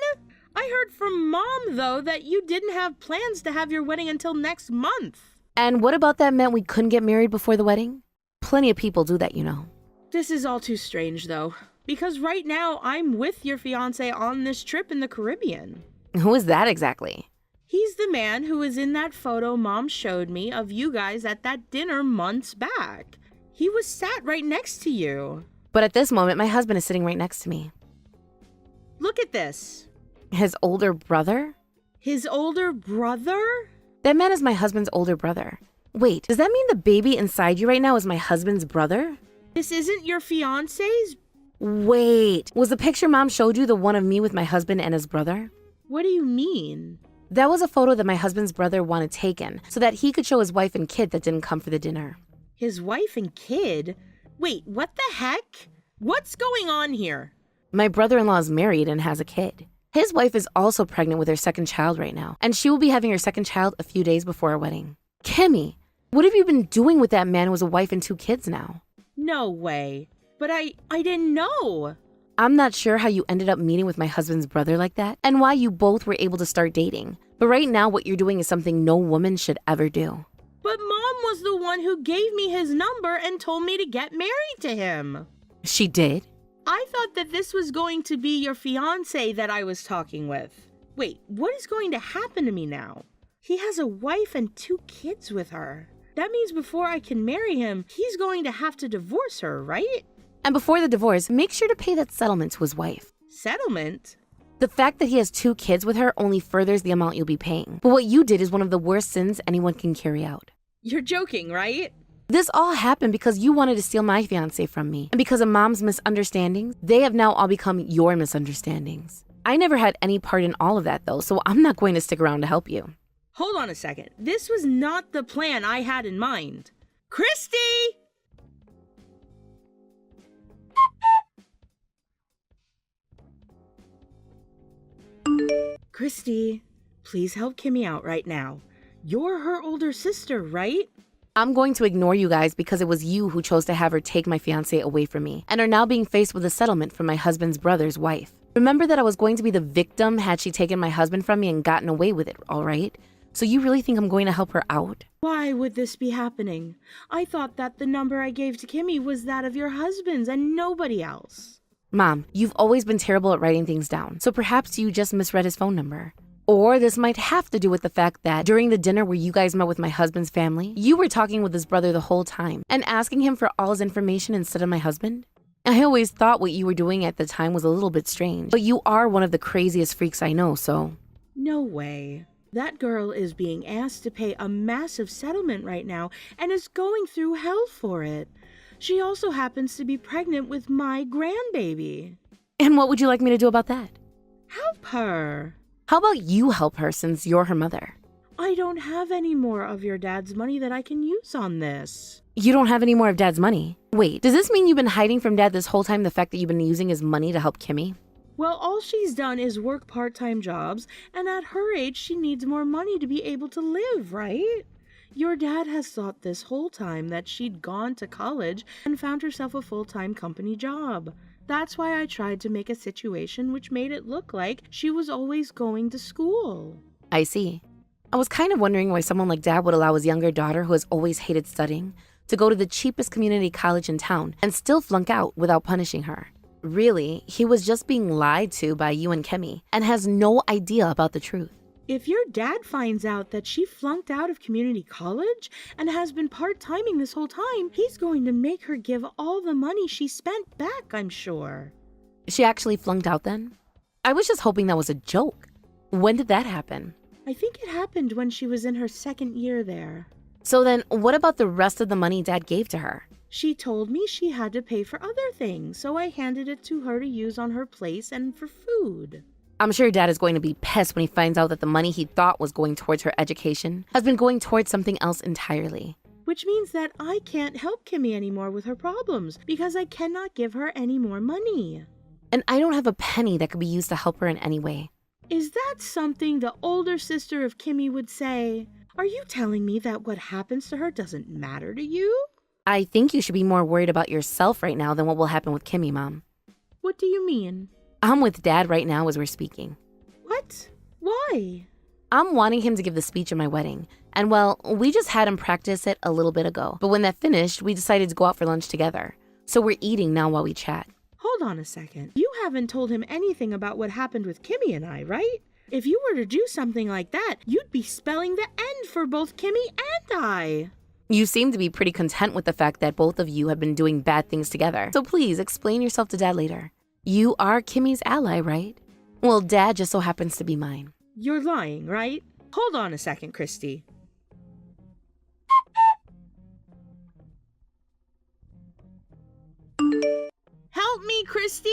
Speaker 3: I heard from Mom, though, that you didn't have plans to have your wedding until next month.
Speaker 4: And what about that meant we couldn't get married before the wedding? Plenty of people do that, you know.
Speaker 3: This is all too strange, though, because right now I'm with your fiancé on this trip in the Caribbean.
Speaker 4: Who is that exactly?
Speaker 3: He's the man who was in that photo Mom showed me of you guys at that dinner months back. He was sat right next to you.
Speaker 4: But at this moment, my husband is sitting right next to me.
Speaker 3: Look at this.
Speaker 4: His older brother?
Speaker 3: His older brother?
Speaker 4: That man is my husband's older brother. Wait, does that mean the baby inside you right now is my husband's brother?
Speaker 3: This isn't your fiancé's?
Speaker 4: Wait, was the picture Mom showed you the one of me with my husband and his brother?
Speaker 3: What do you mean?
Speaker 4: That was a photo that my husband's brother wanted taken so that he could show his wife and kid that didn't come for the dinner.
Speaker 3: His wife and kid? Wait, what the heck? What's going on here?
Speaker 4: My brother-in-law is married and has a kid. His wife is also pregnant with her second child right now, and she will be having her second child a few days before our wedding. Kimmy, what have you been doing with that man who has a wife and 2 kids now?
Speaker 3: No way. But I didn't know.
Speaker 4: I'm not sure how you ended up meeting with my husband's brother like that, and why you both were able to start dating. But right now, what you're doing is something no woman should ever do.
Speaker 3: But Mom was the one who gave me his number and told me to get married to him.
Speaker 4: She did?
Speaker 3: I thought that this was going to be your fiancé that I was talking with. Wait, what is going to happen to me now? He has a wife and 2 kids with her. That means before I can marry him, he's going to have to divorce her, right?
Speaker 4: And before the divorce, make sure to pay that settlement to his wife.
Speaker 3: Settlement?
Speaker 4: The fact that he has 2 kids with her only furthers the amount you'll be paying. But what you did is one of the worst sins anyone can carry out.
Speaker 3: You're joking, right?
Speaker 4: This all happened because you wanted to steal my fiancé from me. And because of Mom's misunderstandings, they have now all become your misunderstandings. I never had any part in all of that though, so I'm not going to stick around to help you.
Speaker 3: Hold on a second. This was not the plan I had in mind. Christy! Christy, please help Kimmy out right now. You're her older sister, right?
Speaker 4: I'm going to ignore you guys because it was you who chose to have her take my fiancé away from me and are now being faced with a settlement from my husband's brother's wife. Remember that I was going to be the victim had she taken my husband from me and gotten away with it, all right? So you really think I'm going to help her out?
Speaker 3: Why would this be happening? I thought that the number I gave to Kimmy was that of your husband's and nobody else.
Speaker 4: Mom, you've always been terrible at writing things down, so perhaps you just misread his phone number. Or this might have to do with the fact that during the dinner where you guys met with my husband's family, you were talking with his brother the whole time and asking him for all his information instead of my husband. I always thought what you were doing at the time was a little bit strange, but you are one of the craziest freaks I know, so...
Speaker 3: No way. That girl is being asked to pay a massive settlement right now and is going through hell for it. She also happens to be pregnant with my grandbaby.
Speaker 4: And what would you like me to do about that?
Speaker 3: Help her.
Speaker 4: How about you help her since you're her mother?
Speaker 3: I don't have any more of your dad's money that I can use on this.
Speaker 4: You don't have any more of Dad's money? Wait, does this mean you've been hiding from Dad this whole time the fact that you've been using his money to help Kimmy?
Speaker 3: Well, all she's done is work part-time jobs, and at her age, she needs more money to be able to live, right? Your dad has thought this whole time that she'd gone to college and found herself a full-time company job. That's why I tried to make a situation which made it look like she was always going to school.
Speaker 4: I see. I was kind of wondering why someone like Dad would allow his younger daughter, who has always hated studying, to go to the cheapest community college in town and still flunk out without punishing her. Really, he was just being lied to by you and Kimmy and has no idea about the truth.
Speaker 3: If your dad finds out that she flunked out of community college and has been part-timing this whole time, he's going to make her give all the money she spent back, I'm sure.
Speaker 4: She actually flunked out then? I was just hoping that was a joke. When did that happen?
Speaker 3: I think it happened when she was in her 2nd year there.
Speaker 4: So then, what about the rest of the money Dad gave to her?
Speaker 3: She told me she had to pay for other things, so I handed it to her to use on her place and for food.
Speaker 4: I'm sure Dad is going to be pissed when he finds out that the money he thought was going towards her education has been going towards something else entirely.
Speaker 3: Which means that I can't help Kimmy anymore with her problems because I cannot give her any more money.
Speaker 4: And I don't have a penny that could be used to help her in any way.
Speaker 3: Is that something the older sister of Kimmy would say? Are you telling me that what happens to her doesn't matter to you?
Speaker 4: I think you should be more worried about yourself right now than what will happen with Kimmy, Mom.
Speaker 3: What do you mean?
Speaker 4: I'm with Dad right now as we're speaking.
Speaker 3: What? Why?
Speaker 4: I'm wanting him to give the speech at my wedding. And well, we just had him practice it a little bit ago. But when that finished, we decided to go out for lunch together. So we're eating now while we chat.
Speaker 3: Hold on a second. You haven't told him anything about what happened with Kimmy and I, right? If you were to do something like that, you'd be spelling the end for both Kimmy and I.
Speaker 4: You seem to be pretty content with the fact that both of you have been doing bad things together. So please explain yourself to Dad later. You are Kimmy's ally, right? Well, Dad just so happens to be mine.
Speaker 3: You're lying, right? Hold on a second, Christy. Help me, Christy!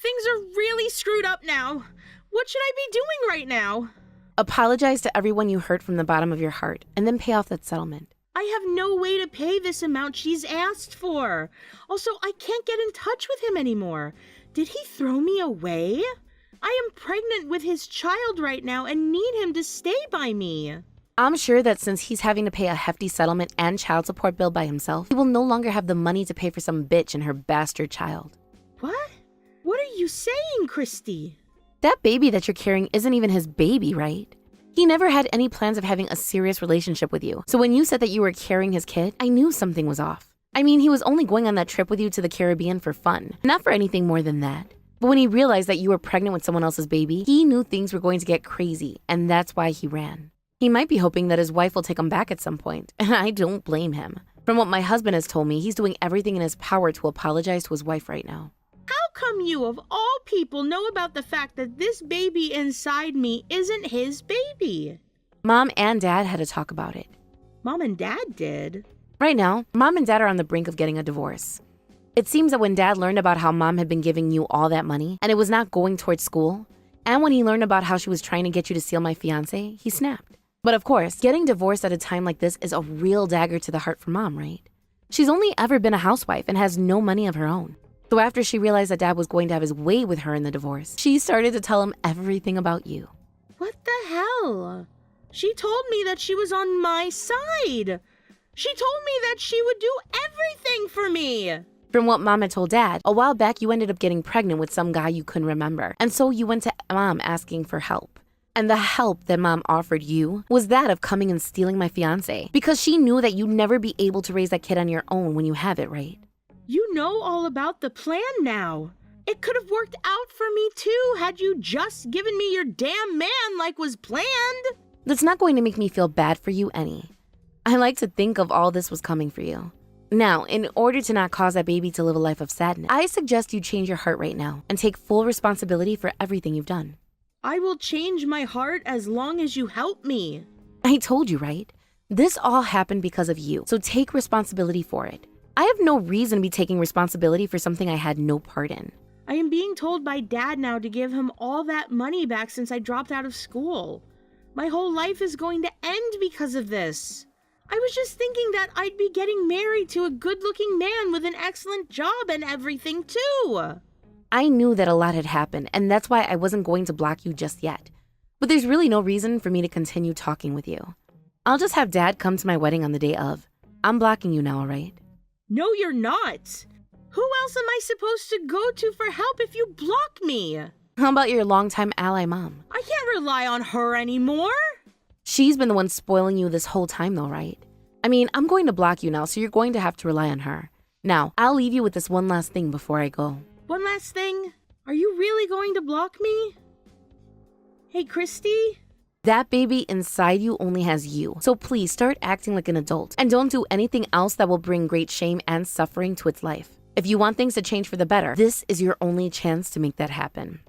Speaker 3: Things are really screwed up now. What should I be doing right now?
Speaker 4: Apologize to everyone you hurt from the bottom of your heart, and then pay off that settlement.
Speaker 3: I have no way to pay this amount she's asked for. Also, I can't get in touch with him anymore. Did he throw me away? I am pregnant with his child right now and need him to stay by me.
Speaker 4: I'm sure that since he's having to pay a hefty settlement and child support bill by himself, he will no longer have the money to pay for some bitch and her bastard child.
Speaker 3: What? What are you saying, Christy?
Speaker 4: That baby that you're carrying isn't even his baby, right? He never had any plans of having a serious relationship with you. So when you said that you were carrying his kid, I knew something was off. I mean, he was only going on that trip with you to the Caribbean for fun, not for anything more than that. But when he realized that you were pregnant with someone else's baby, he knew things were going to get crazy, and that's why he ran. He might be hoping that his wife will take him back at some point, and I don't blame him. From what my husband has told me, he's doing everything in his power to apologize to his wife right now.
Speaker 3: How come you, of all people, know about the fact that this baby inside me isn't his baby?
Speaker 4: Mom and Dad had to talk about it.
Speaker 3: Mom and Dad did.
Speaker 4: Right now, Mom and Dad are on the brink of getting a divorce. It seems that when Dad learned about how Mom had been giving you all that money, and it was not going towards school, and when he learned about how she was trying to get you to steal my fiancé, he snapped. But of course, getting divorced at a time like this is a real dagger to the heart for Mom, right? She's only ever been a housewife and has no money of her own. So after she realized that Dad was going to have his way with her in the divorce, she started to tell him everything about you.
Speaker 3: What the hell? She told me that she was on my side. She told me that she would do everything for me.
Speaker 4: From what Mom had told Dad, a while back you ended up getting pregnant with some guy you couldn't remember. And so you went to Mom asking for help. And the help that Mom offered you was that of coming and stealing my fiancé. Because she knew that you'd never be able to raise that kid on your own when you have it, right?
Speaker 3: You know all about the plan now. It could have worked out for me too had you just given me your damn man like was planned.
Speaker 4: That's not going to make me feel bad for you any. I like to think of all this was coming for you. Now, in order to not cause that baby to live a life of sadness, I suggest you change your heart right now and take full responsibility for everything you've done.
Speaker 3: I will change my heart as long as you help me.
Speaker 4: I told you, right? This all happened because of you, so take responsibility for it. I have no reason to be taking responsibility for something I had no part in.
Speaker 3: I am being told by Dad now to give him all that money back since I dropped out of school. My whole life is going to end because of this. I was just thinking that I'd be getting married to a good-looking man with an excellent job and everything too.
Speaker 4: I knew that a lot had happened, and that's why I wasn't going to block you just yet. But there's really no reason for me to continue talking with you. I'll just have Dad come to my wedding on the day of. I'm blocking you now, all right?
Speaker 3: No, you're not. Who else am I supposed to go to for help if you block me?
Speaker 4: How about your longtime ally mom?
Speaker 3: I can't rely on her anymore.
Speaker 4: She's been the one spoiling you this whole time though, right? I mean, I'm going to block you now, so you're going to have to rely on her. Now, I'll leave you with this one last thing before I go.
Speaker 3: One last thing? Are you really going to block me? Hey, Christy?
Speaker 4: That baby inside you only has you, so please start acting like an adult and don't do anything else that will bring great shame and suffering to its life. If you want things to change for the better, this is your only chance to make that happen.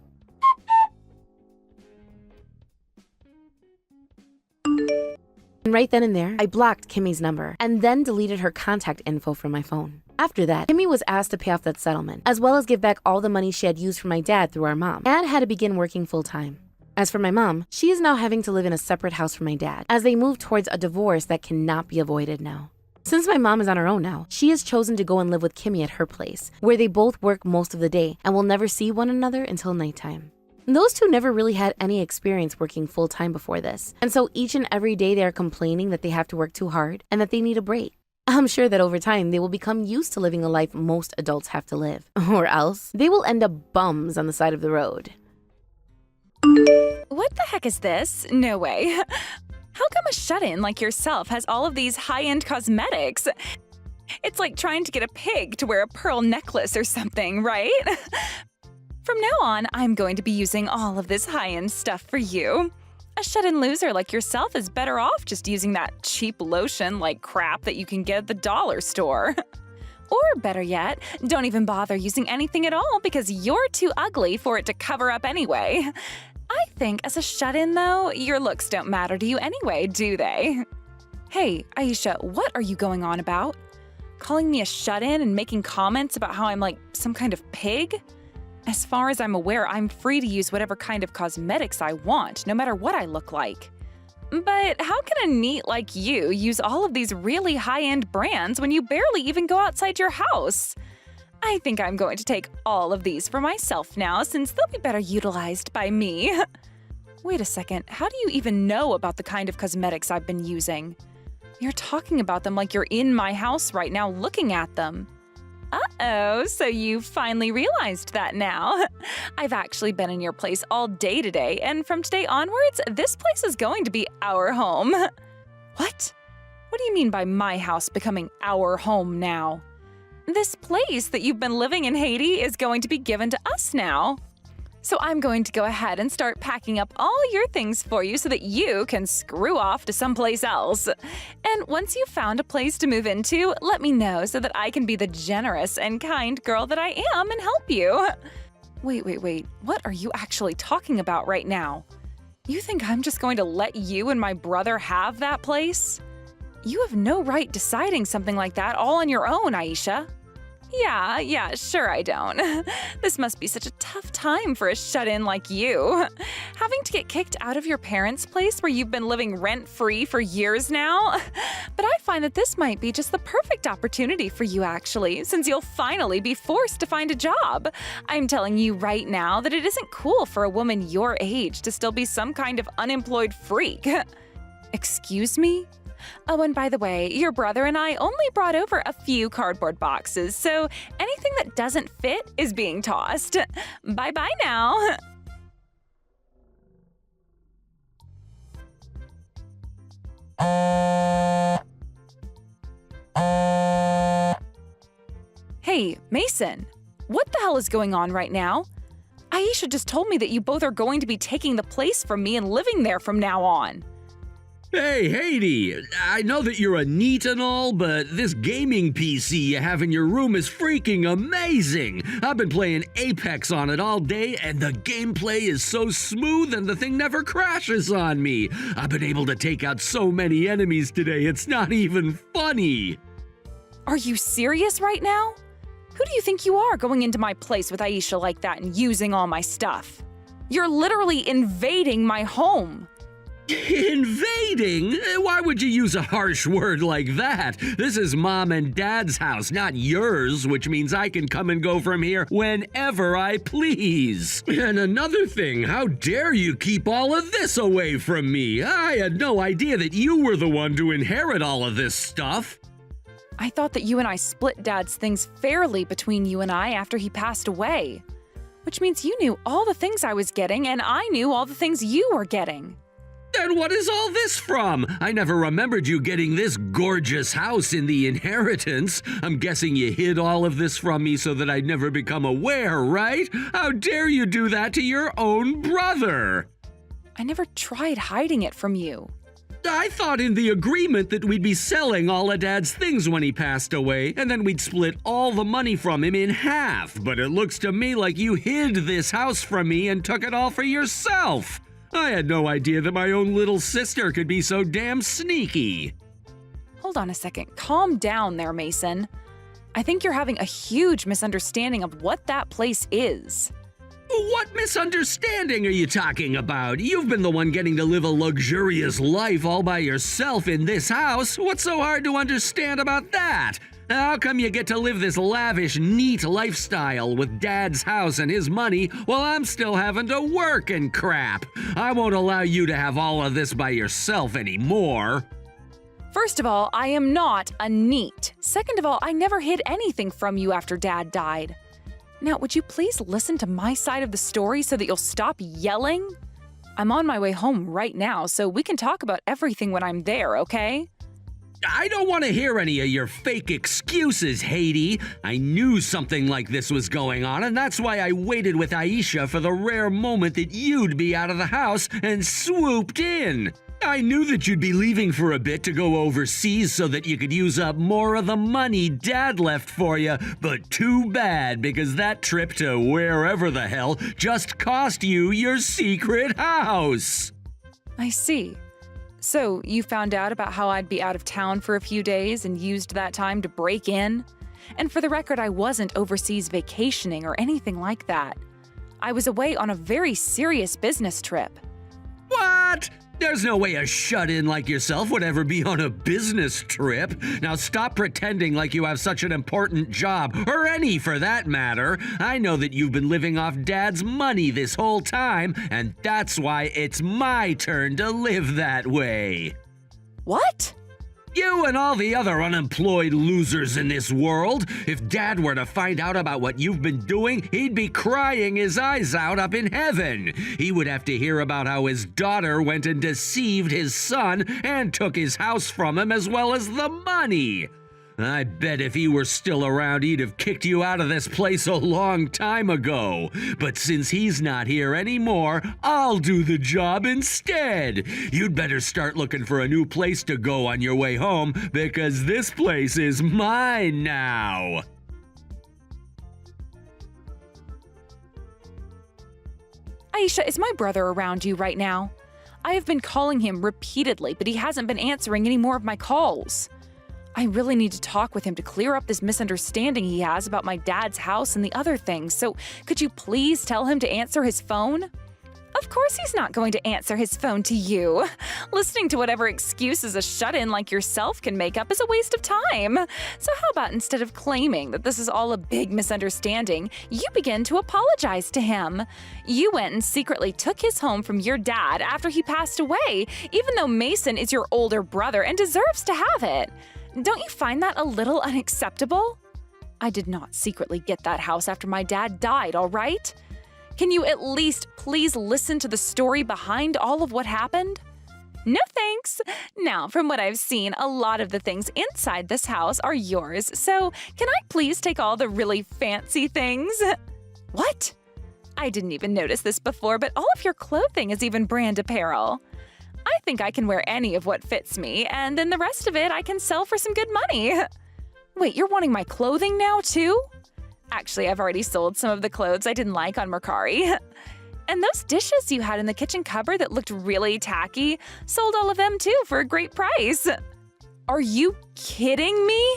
Speaker 4: And right then and there, I blocked Kimmy's number and then deleted her contact info from my phone. After that, Kimmy was asked to pay off that settlement, as well as give back all the money she had used for my dad through our mom, and had to begin working full-time. As for my mom, she is now having to live in a separate house from my dad, as they move towards a divorce that cannot be avoided now. Since my mom is on her own now, she has chosen to go and live with Kimmy at her place, where they both work most of the day and will never see one another until nighttime. Those two never really had any experience working full-time before this, and so each and every day they are complaining that they have to work too hard and that they need a break. I'm sure that over time they will become used to living a life most adults have to live, or else they will end up bums on the side of the road.
Speaker 5: What the heck is this? No way. How come a shut-in like yourself has all of these high-end cosmetics? It's like trying to get a pig to wear a pearl necklace or something, right? From now on, I'm going to be using all of this high-end stuff for you. A shut-in loser like yourself is better off just using that cheap lotion like crap that you can get at the dollar store. Or better yet, don't even bother using anything at all because you're too ugly for it to cover up anyway. I think as a shut-in, though, your looks don't matter to you anyway, do they? Hey, Aisha, what are you going on about? Calling me a shut-in and making comments about how I'm like some kind of pig? As far as I'm aware, I'm free to use whatever kind of cosmetics I want, no matter what I look like. But how can a neat like you use all of these really high-end brands when you barely even go outside your house? I think I'm going to take all of these for myself now since they'll be better utilized by me. Wait a second, how do you even know about the kind of cosmetics I've been using? You're talking about them like you're in my house right now looking at them. Uh-oh, so you finally realized that now. I've actually been in your place all day today, and from today onwards, this place is going to be our home. What? What do you mean by my house becoming our home now? This place that you've been living in Haiti is going to be given to us now. So I'm going to go ahead and start packing up all your things for you so that you can screw off to someplace else. And once you've found a place to move into, let me know so that I can be the generous and kind girl that I am and help you. Wait. What are you actually talking about right now? You think I'm just going to let you and my brother have that place? You have no right deciding something like that all on your own, Aisha. Yeah, sure I don't. This must be such a tough time for a shut-in like you. Having to get kicked out of your parents' place where you've been living rent-free for years now. But I find that this might be just the perfect opportunity for you actually, since you'll finally be forced to find a job. I'm telling you right now that it isn't cool for a woman your age to still be some kind of unemployed freak. Excuse me? Oh, and by the way, your brother and I only brought over a few cardboard boxes, so anything that doesn't fit is being tossed. Bye-bye now. Hey, Mason, what the hell is going on right now? Aisha just told me that you both are going to be taking the place from me and living there from now on.
Speaker 1: Hey, Haiti, I know that you're a neat and all, but this gaming PC you have in your room is freaking amazing. I've been playing Apex on it all day, and the gameplay is so smooth and the thing never crashes on me. I've been able to take out so many enemies today, it's not even funny.
Speaker 5: Are you serious right now? Who do you think you are going into my place with Aisha like that and using all my stuff? You're literally invading my home.
Speaker 1: Invading? Why would you use a harsh word like that? This is Mom and Dad's house, not yours, which means I can come and go from here whenever I please. And another thing, how dare you keep all of this away from me? I had no idea that you were the one to inherit all of this stuff.
Speaker 5: I thought that you and I split Dad's things fairly between you and I after he passed away. Which means you knew all the things I was getting and I knew all the things you were getting.
Speaker 1: Then what is all this from? I never remembered you getting this gorgeous house in the inheritance. I'm guessing you hid all of this from me so that I'd never become aware, right? How dare you do that to your own brother?
Speaker 5: I never tried hiding it from you.
Speaker 1: I thought in the agreement that we'd be selling all of Dad's things when he passed away, and then we'd split all the money from him in half. But it looks to me like you hid this house from me and took it all for yourself. I had no idea that my own little sister could be so damn sneaky.
Speaker 5: Hold on a second. Calm down there, Mason. I think you're having a huge misunderstanding of what that place is.
Speaker 1: What misunderstanding are you talking about? You've been the one getting to live a luxurious life all by yourself in this house. What's so hard to understand about that? How come you get to live this lavish, neat lifestyle with Dad's house and his money while I'm still having to work and crap? I won't allow you to have all of this by yourself anymore.
Speaker 2: First of all, I am not a NEET. Second of all, I never hid anything from you after Dad died. Now, would you please listen to my side of the story so that you'll stop yelling? I'm on my way home right now, so we can talk about everything when I'm there, okay?
Speaker 1: I don't want to hear any of your fake excuses, Haiti. I knew something like this was going on, and that's why I waited with Aisha for the rare moment that you'd be out of the house and swooped in. I knew that you'd be leaving for a bit to go overseas so that you could use up more of the money Dad left for you, but too bad because that trip to wherever the hell just cost you your secret house.
Speaker 2: I see. So, you found out about how I'd be out of town for a few days and used that time to break in? And for the record, I wasn't overseas vacationing or anything like that. I was away on a very serious business trip.
Speaker 1: What? There's no way a shut-in like yourself would ever be on a business trip. Now stop pretending like you have such an important job, or any for that matter. I know that you've been living off Dad's money this whole time, and that's why it's my turn to live that way.
Speaker 2: What?
Speaker 1: You and all the other unemployed losers in this world. If Dad were to find out about what you've been doing, he'd be crying his eyes out up in heaven. He would have to hear about how his daughter went and deceived his son and took his house from him as well as the money. I bet if he were still around, he'd have kicked you out of this place a long time ago. But since he's not here anymore, I'll do the job instead. You'd better start looking for a new place to go on your way home, because this place is mine now.
Speaker 2: Aisha, is my brother around you right now? I have been calling him repeatedly, but he hasn't been answering any more of my calls. I really need to talk with him to clear up this misunderstanding he has about my dad's house and the other things, so could you please tell him to answer his phone? Of course he's not going to answer his phone to you. Listening to whatever excuses a shut-in like yourself can make up is a waste of time. So how about instead of claiming that this is all a big misunderstanding, you begin to apologize to him? You went and secretly took his home from your dad after he passed away, even though Mason is your older brother and deserves to have it. Don't you find that a little unacceptable? I did not secretly get that house after my dad died, all right? Can you at least please listen to the story behind all of what happened? No thanks. Now, from what I've seen, a lot of the things inside this house are yours, so can I please take all the really fancy things? What? I didn't even notice this before, but all of your clothing is even brand apparel. I think I can wear any of what fits me, and then the rest of it I can sell for some good money. Wait, you're wanting my clothing now, too? Actually, I've already sold some of the clothes I didn't like on Mercari. And those dishes you had in the kitchen cupboard that looked really tacky, sold all of them, too, for a great price. Are you kidding me?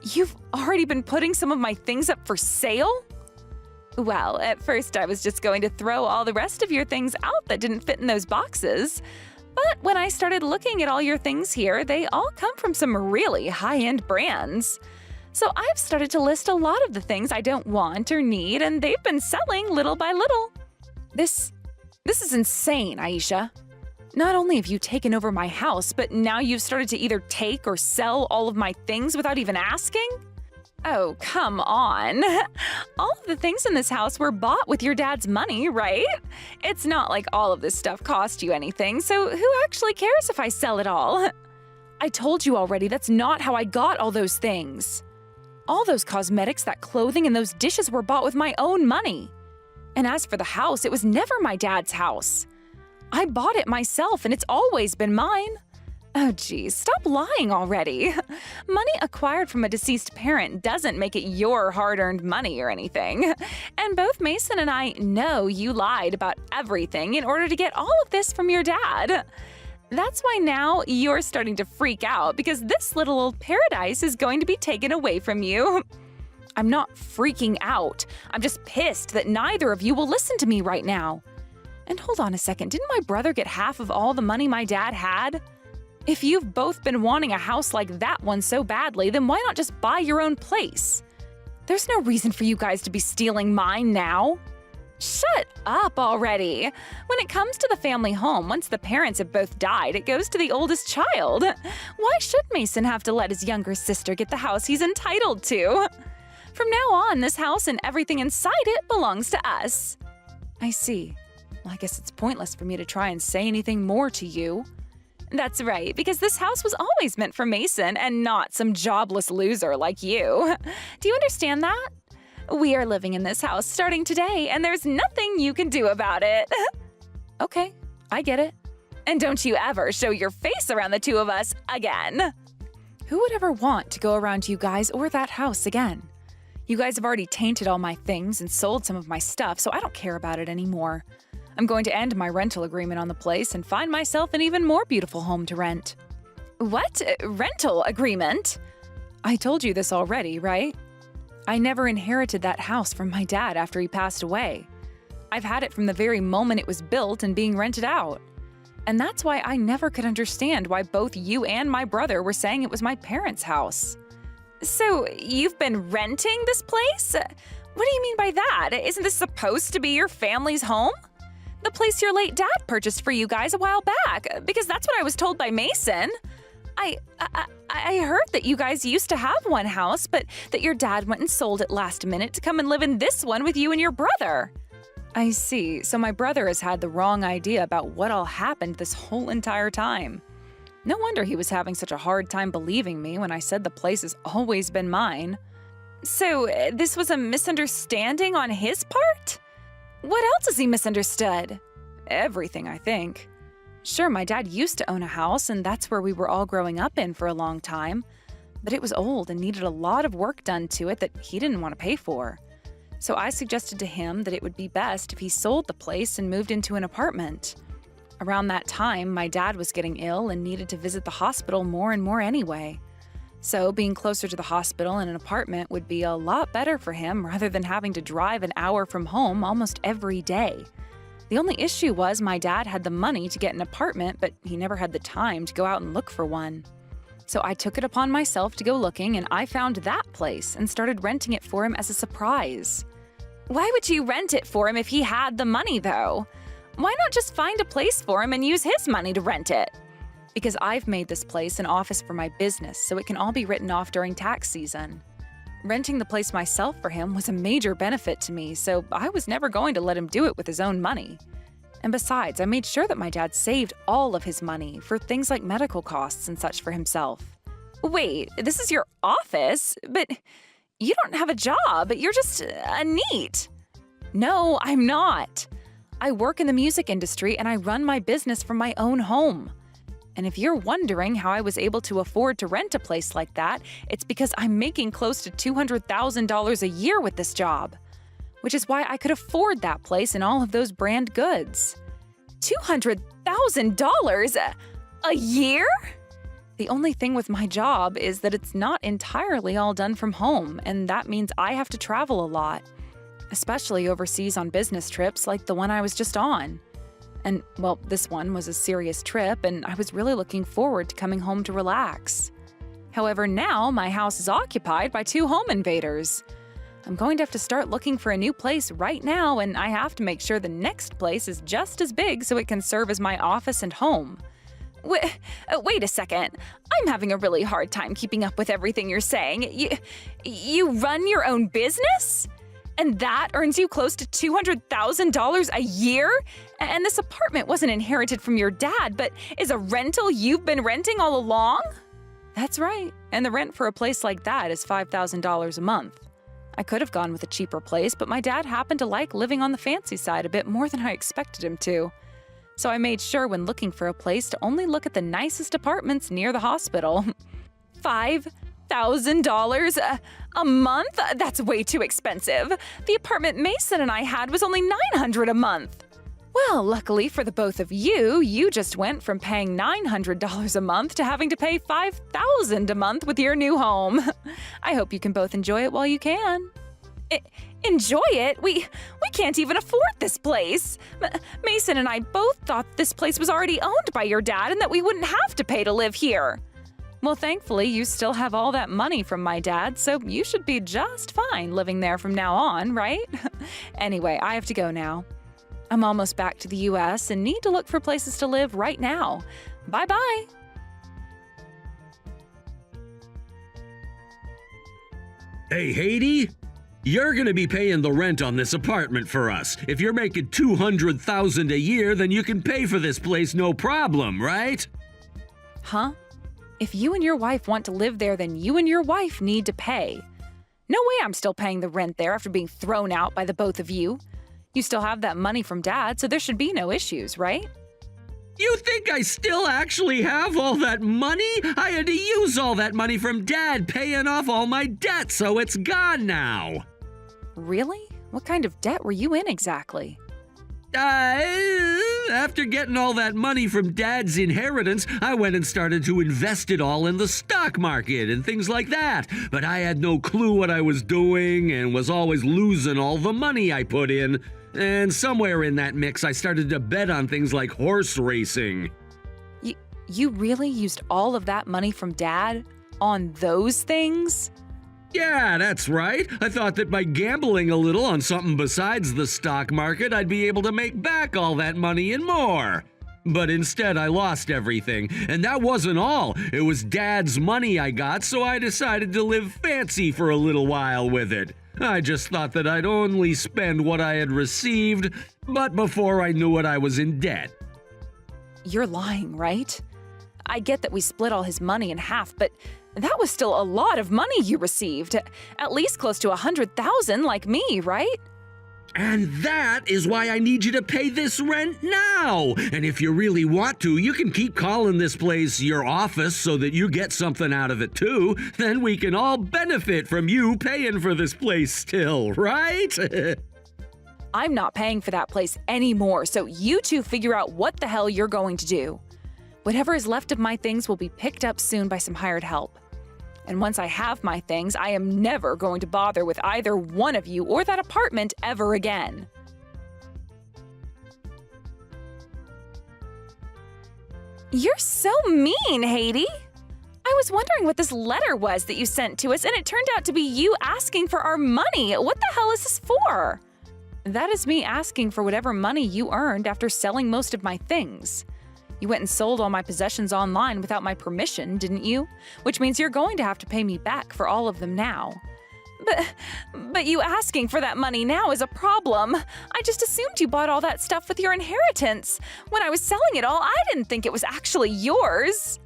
Speaker 2: You've already been putting some of my things up for sale? Well, at first I was just going to throw all the rest of your things out that didn't fit in those boxes. But when I started looking at all your things here, they all come from some really high-end brands. So I've started to list a lot of the things I don't want or need, and they've been selling little by little. This is insane, Aisha. Not only have you taken over my house, but now you've started to either take or sell all of my things without even asking? Oh, come on. All of the things in this house were bought with your dad's money, right? It's not like all of this stuff cost you anything, so who actually cares if I sell it all? I told you already that's not how I got all those things. All those cosmetics, that clothing, and those dishes were bought with my own money. And as for the house, it was never my dad's house. I bought it myself, and it's always been mine. Oh geez, stop lying already. Money acquired from a deceased parent doesn't make it your hard-earned money or anything. And both Mason and I know you lied about everything in order to get all of this from your dad. That's why now you're starting to freak out because this little old paradise is going to be taken away from you. I'm not freaking out. I'm just pissed that neither of you will listen to me right now. And hold on a second, didn't my brother get half of all the money my dad had?
Speaker 5: If you've both been wanting a house like that one so badly, then why not just buy your own place? There's no reason for you guys to be stealing mine now. Shut up already. When it comes to the family home, once the parents have both died, it goes to the oldest child. Why should Mason have to let his younger sister get the house he's entitled to? From now on, this house and everything inside it belongs to us. I see. Well, I guess it's pointless for me to try and say anything more to you. That's right, because this house was always meant for Mason and not some jobless loser like you. Do you understand that? We are living in this house starting today, and there's nothing you can do about it. Okay, I get it. And don't you ever show your face around the two of us again. Who would ever want to go around you guys or that house again? You guys have already tainted all my things and sold some of my stuff, so I don't care about it anymore. I'm going to end my rental agreement on the place and find myself an even more beautiful home to rent. What? Rental agreement? I told you this already, right? I never inherited that house from my dad after he passed away. I've had it from the very moment it was built and being rented out. And that's why I never could understand why both you and my brother were saying it was my parents' house. So, you've been renting this place? What do you mean by that? Isn't this supposed to be your family's home? The place your late dad purchased for you guys a while back, because that's what I was told by Mason. I heard that you guys used to have one house, but that your dad went and sold it last minute to come and live in this one with you and your brother. I see. So my brother has had the wrong idea about what all happened this whole entire time. No wonder he was having such a hard time believing me when I said the place has always been mine. So this was a misunderstanding on his part? What else has he misunderstood? Everything, I think. Sure, my dad used to own a house, and that's where we were all growing up in for a long time. But it was old and needed a lot of work done to it that he didn't want to pay for. So I suggested to him that it would be best if he sold the place and moved into an apartment. Around that time, my dad was getting ill and needed to visit the hospital more and more anyway. So being closer to the hospital and an apartment would be a lot better for him rather than having to drive an hour from home almost every day. The only issue was my dad had the money to get an apartment, but he never had the time to go out and look for one. So I took it upon myself to go looking, and I found that place and started renting it for him as a surprise. Why would you rent it for him if he had the money, though? Why not just find a place for him and use his money to rent it? Because I've made this place an office for my business, so it can all be written off during tax season. Renting the place myself for him was a major benefit to me, so I was never going to let him do it with his own money. And besides, I made sure that my dad saved all of his money for things like medical costs and such for himself. Wait, this is your office? But you don't have a job. You're just a NEET. No, I'm not. I work in the music industry and I run my business from my own home. And if you're wondering how I was able to afford to rent a place like that, it's because I'm making close to $200,000 a year with this job. Which is why I could afford that place and all of those brand goods. $200,000 a year? The only thing with my job is that it's not entirely all done from home, and that means I have to travel a lot. Especially overseas on business trips like the one I was just on. And, well, this one was a serious trip, and I was really looking forward to coming home to relax. However, now my house is occupied by 2 home invaders. I'm going to have to start looking for a new place right now, and I have to make sure the next place is just as big so it can serve as my office and home. Wait a second. I'm having a really hard time keeping up with everything you're saying. You run your own business? And that earns you close to $200,000 a year? And this apartment wasn't inherited from your dad, but is a rental you've been renting all along? That's right. And the rent for a place like that is $5,000 a month. I could have gone with a cheaper place, but my dad happened to like living on the fancy side a bit more than I expected him to. So I made sure when looking for a place to only look at the nicest apartments near the hospital. $5,000 a month? That's way too expensive. The apartment Mason and I had was only $900 a month. Well, luckily for the both of you, you just went from paying $900 a month to having to pay $5,000 a month with your new home. I hope you can both enjoy it while you can. Enjoy it? We can't even afford this place. Mason and I both thought this place was already owned by your dad and that we wouldn't have to pay to live here. Well, thankfully, you still have all that money from my dad, so you should be just fine living there from now on, right? Anyway, I have to go now. I'm almost back to the US and need to look for places to live right now. Bye-bye.
Speaker 1: Hey, Haiti, you're gonna be paying the rent on this apartment for us. If you're making $200,000 a year, then you can pay for this place no problem, right?
Speaker 5: Huh? If you and your wife want to live there, then you and your wife need to pay. No way I'm still paying the rent there after being thrown out by the both of you. You still have that money from Dad, so there should be no issues, right?
Speaker 1: You think I still actually have all that money? I had to use all that money from Dad paying off all my debt, so it's gone now.
Speaker 5: Really? What kind of debt were you in exactly?
Speaker 1: After getting all that money from Dad's inheritance, I went and started to invest it all in the stock market and things like that. But I had no clue what I was doing and was always losing all the money I put in. And somewhere in that mix, I started to bet on things like horse racing.
Speaker 5: You really used all of that money from Dad on those things?
Speaker 1: Yeah, that's right. I thought that by gambling a little on something besides the stock market, I'd be able to make back all that money and more. But instead, I lost everything. And that wasn't all. It was Dad's money I got, so I decided to live fancy for a little while with it. I just thought that I'd only spend what I had received, but before I knew it, I was in debt.
Speaker 5: You're lying, right? I get that we split all his money in half, but that was still a lot of money you received. At least close to $100,000 like me, right?
Speaker 1: And that is why I need you to pay this rent now. And if you really want to, you can keep calling this place your office so that you get something out of it too. Then we can all benefit from you paying for this place still, right?
Speaker 5: I'm not paying for that place anymore, so you two figure out what the hell you're going to do. Whatever is left of my things will be picked up soon by some hired help. And once I have my things, I am never going to bother with either one of you or that apartment ever again. You're so mean, Haiti. I was wondering what this letter was that you sent to us, and it turned out to be you asking for our money. What the hell is this for? That is me asking for whatever money you earned after selling most of my things. You went and sold all my possessions online without my permission, didn't you? Which means you're going to have to pay me back for all of them now. But you asking for that money now is a problem. I just assumed you bought all that stuff with your inheritance. When I was selling it all, I didn't think it was actually yours.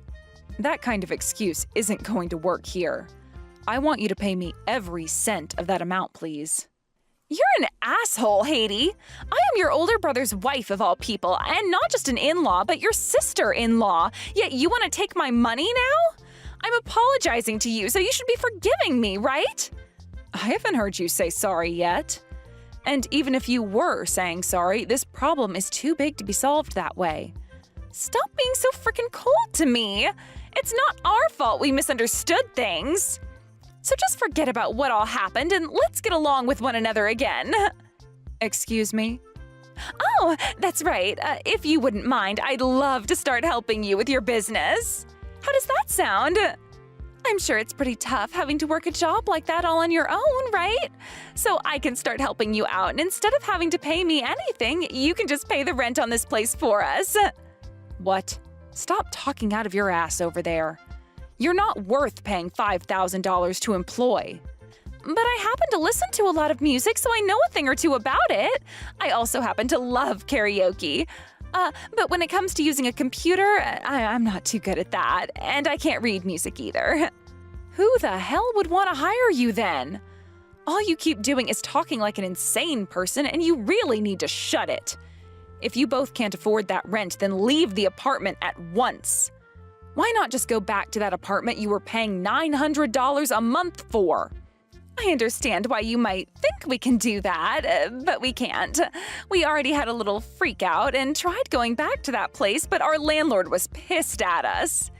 Speaker 5: That kind of excuse isn't going to work here. I want you to pay me every cent of that amount, please. You're an asshole, Haiti. I am your older brother's wife of all people, and not just an in-law, but your sister-in-law. Yet you want to take my money now? I'm apologizing to you, so you should be forgiving me, right? I haven't heard you say sorry yet. And even if you were saying sorry, this problem is too big to be solved that way. Stop being so freaking cold to me. It's not our fault we misunderstood things. So just forget about what all happened and let's get along with one another again. Excuse me? Oh, that's right. If you wouldn't mind, I'd love to start helping you with your business. How does that sound? I'm sure it's pretty tough having to work a job like that all on your own, right? So I can start helping you out, and instead of having to pay me anything, you can just pay the rent on this place for us. What? Stop talking out of your ass over there. You're not worth paying $5,000 to employ. But I happen to listen to a lot of music, so I know a thing or two about it. I also happen to love karaoke. But when it comes to using a computer, I'm not too good at that, and I can't read music either. Who the hell would want to hire you then? All you keep doing is talking like an insane person, and you really need to shut it. If you both can't afford that rent, then leave the apartment at once. Why not just go back to that apartment you were paying $900 a month for? I understand why you might think we can do that, but we can't. We already had a little freak out and tried going back to that place, but our landlord was pissed at us.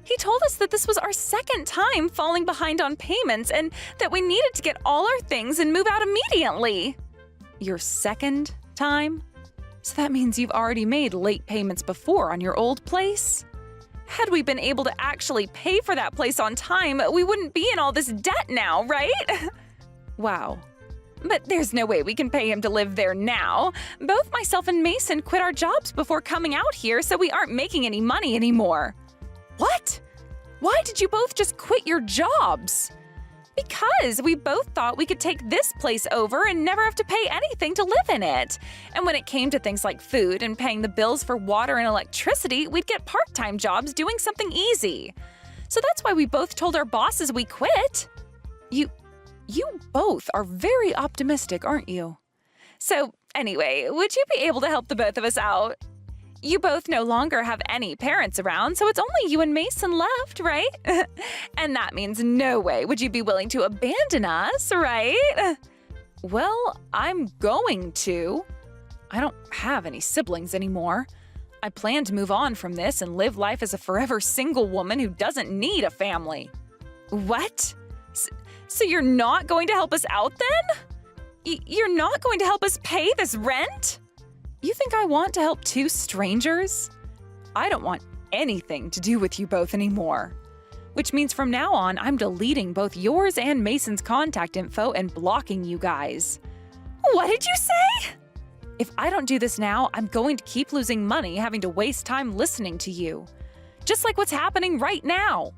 Speaker 5: He told us that this was our second time falling behind on payments and that we needed to get all our things and move out immediately. Your second time? So that means you've already made late payments before on your old place? Had we been able to actually pay for that place on time, we wouldn't be in all this debt now, right? Wow. But there's no way we can pay him to live there now. Both myself and Mason quit our jobs before coming out here, so we aren't making any money anymore. What? Why did you both just quit your jobs? Because we both thought we could take this place over and never have to pay anything to live in it. And when it came to things like food and paying the bills for water and electricity, we'd get part-time jobs doing something easy. So that's why we both told our bosses we quit. You both are very optimistic, aren't you? So anyway, would you be able to help the both of us out? You both no longer have any parents around, so it's only you and Mason left, right? And that means no way would you be willing to abandon us, right? Well, I'm going to. I don't have any siblings anymore. I plan to move on from this and live life as a forever single woman who doesn't need a family. What? So you're not going to help us out then? You're not going to help us pay this rent? You think I want to help two strangers? I don't want anything to do with you both anymore. Which means from now on, I'm deleting both yours and Mason's contact info and blocking you guys. What did you say? If I don't do this now, I'm going to keep losing money having to waste time listening to you. Just like what's happening right now.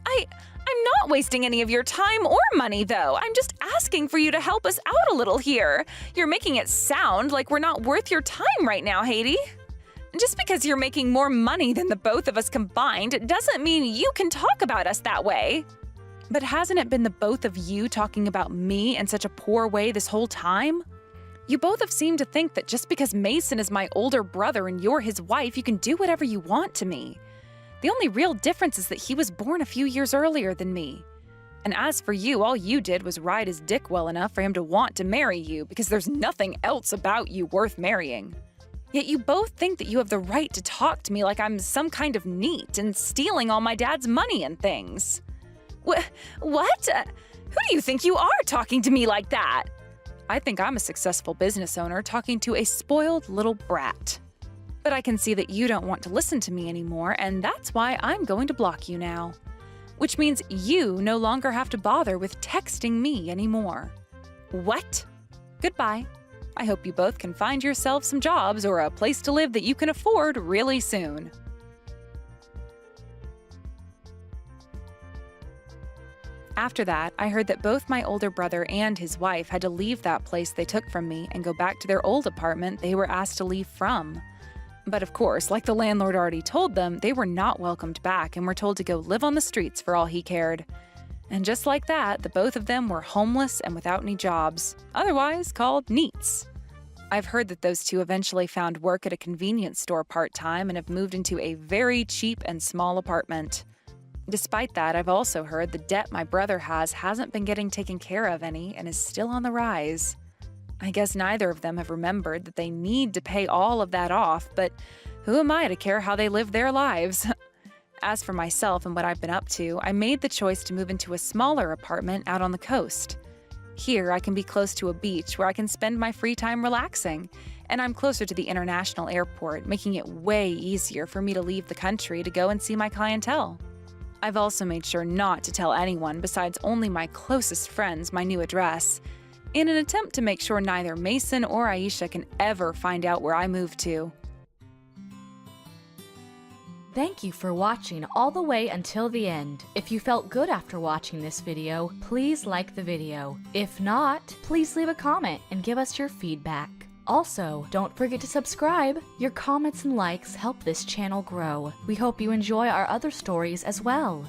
Speaker 5: I'm not wasting any of your time or money, though. I'm just asking for you to help us out a little here. You're making it sound like we're not worth your time right now, Haiti. Just because you're making more money than the both of us combined doesn't mean you can talk about us that way. But hasn't it been the both of you talking about me in such a poor way this whole time? You both have seemed to think that just because Mason is my older brother and you're his wife, you can do whatever you want to me. The only real difference is that he was born a few years earlier than me. And as for you, all you did was ride his dick well enough for him to want to marry you because there's nothing else about you worth marrying. Yet you both think that you have the right to talk to me like I'm some kind of neat and stealing all my dad's money and things. What? Who do you think you are talking to me like that? I think I'm a successful business owner talking to a spoiled little brat. But I can see that you don't want to listen to me anymore, and that's why I'm going to block you now. Which means you no longer have to bother with texting me anymore. What? Goodbye. I hope you both can find yourselves some jobs or a place to live that you can afford really soon. After that, I heard that both my older brother and his wife had to leave that place they took from me and go back to their old apartment they were asked to leave from. But of course, like the landlord already told them, they were not welcomed back and were told to go live on the streets for all he cared. And just like that, the both of them were homeless and without any jobs, otherwise called neets. I've heard that those two eventually found work at a convenience store part-time and have moved into a very cheap and small apartment. Despite that, I've also heard the debt my brother hasn't been getting taken care of any and is still on the rise. I guess neither of them have remembered that they need to pay all of that off, but who am I to care how they live their lives? As for myself and what I've been up to, I made the choice to move into a smaller apartment out on the coast. Here, I can be close to a beach where I can spend my free time relaxing, and I'm closer to the international airport, making it way easier for me to leave the country to go and see my clientele. I've also made sure not to tell anyone besides only my closest friends my new address, in an attempt to make sure neither Mason or Aisha can ever find out where I moved to.
Speaker 4: Thank you for watching all the way until the end. If you felt good after watching this video, please like the video. If not, please leave a comment and give us your feedback. Also, don't forget to subscribe. Your comments and likes help this channel grow. We hope you enjoy our other stories as well.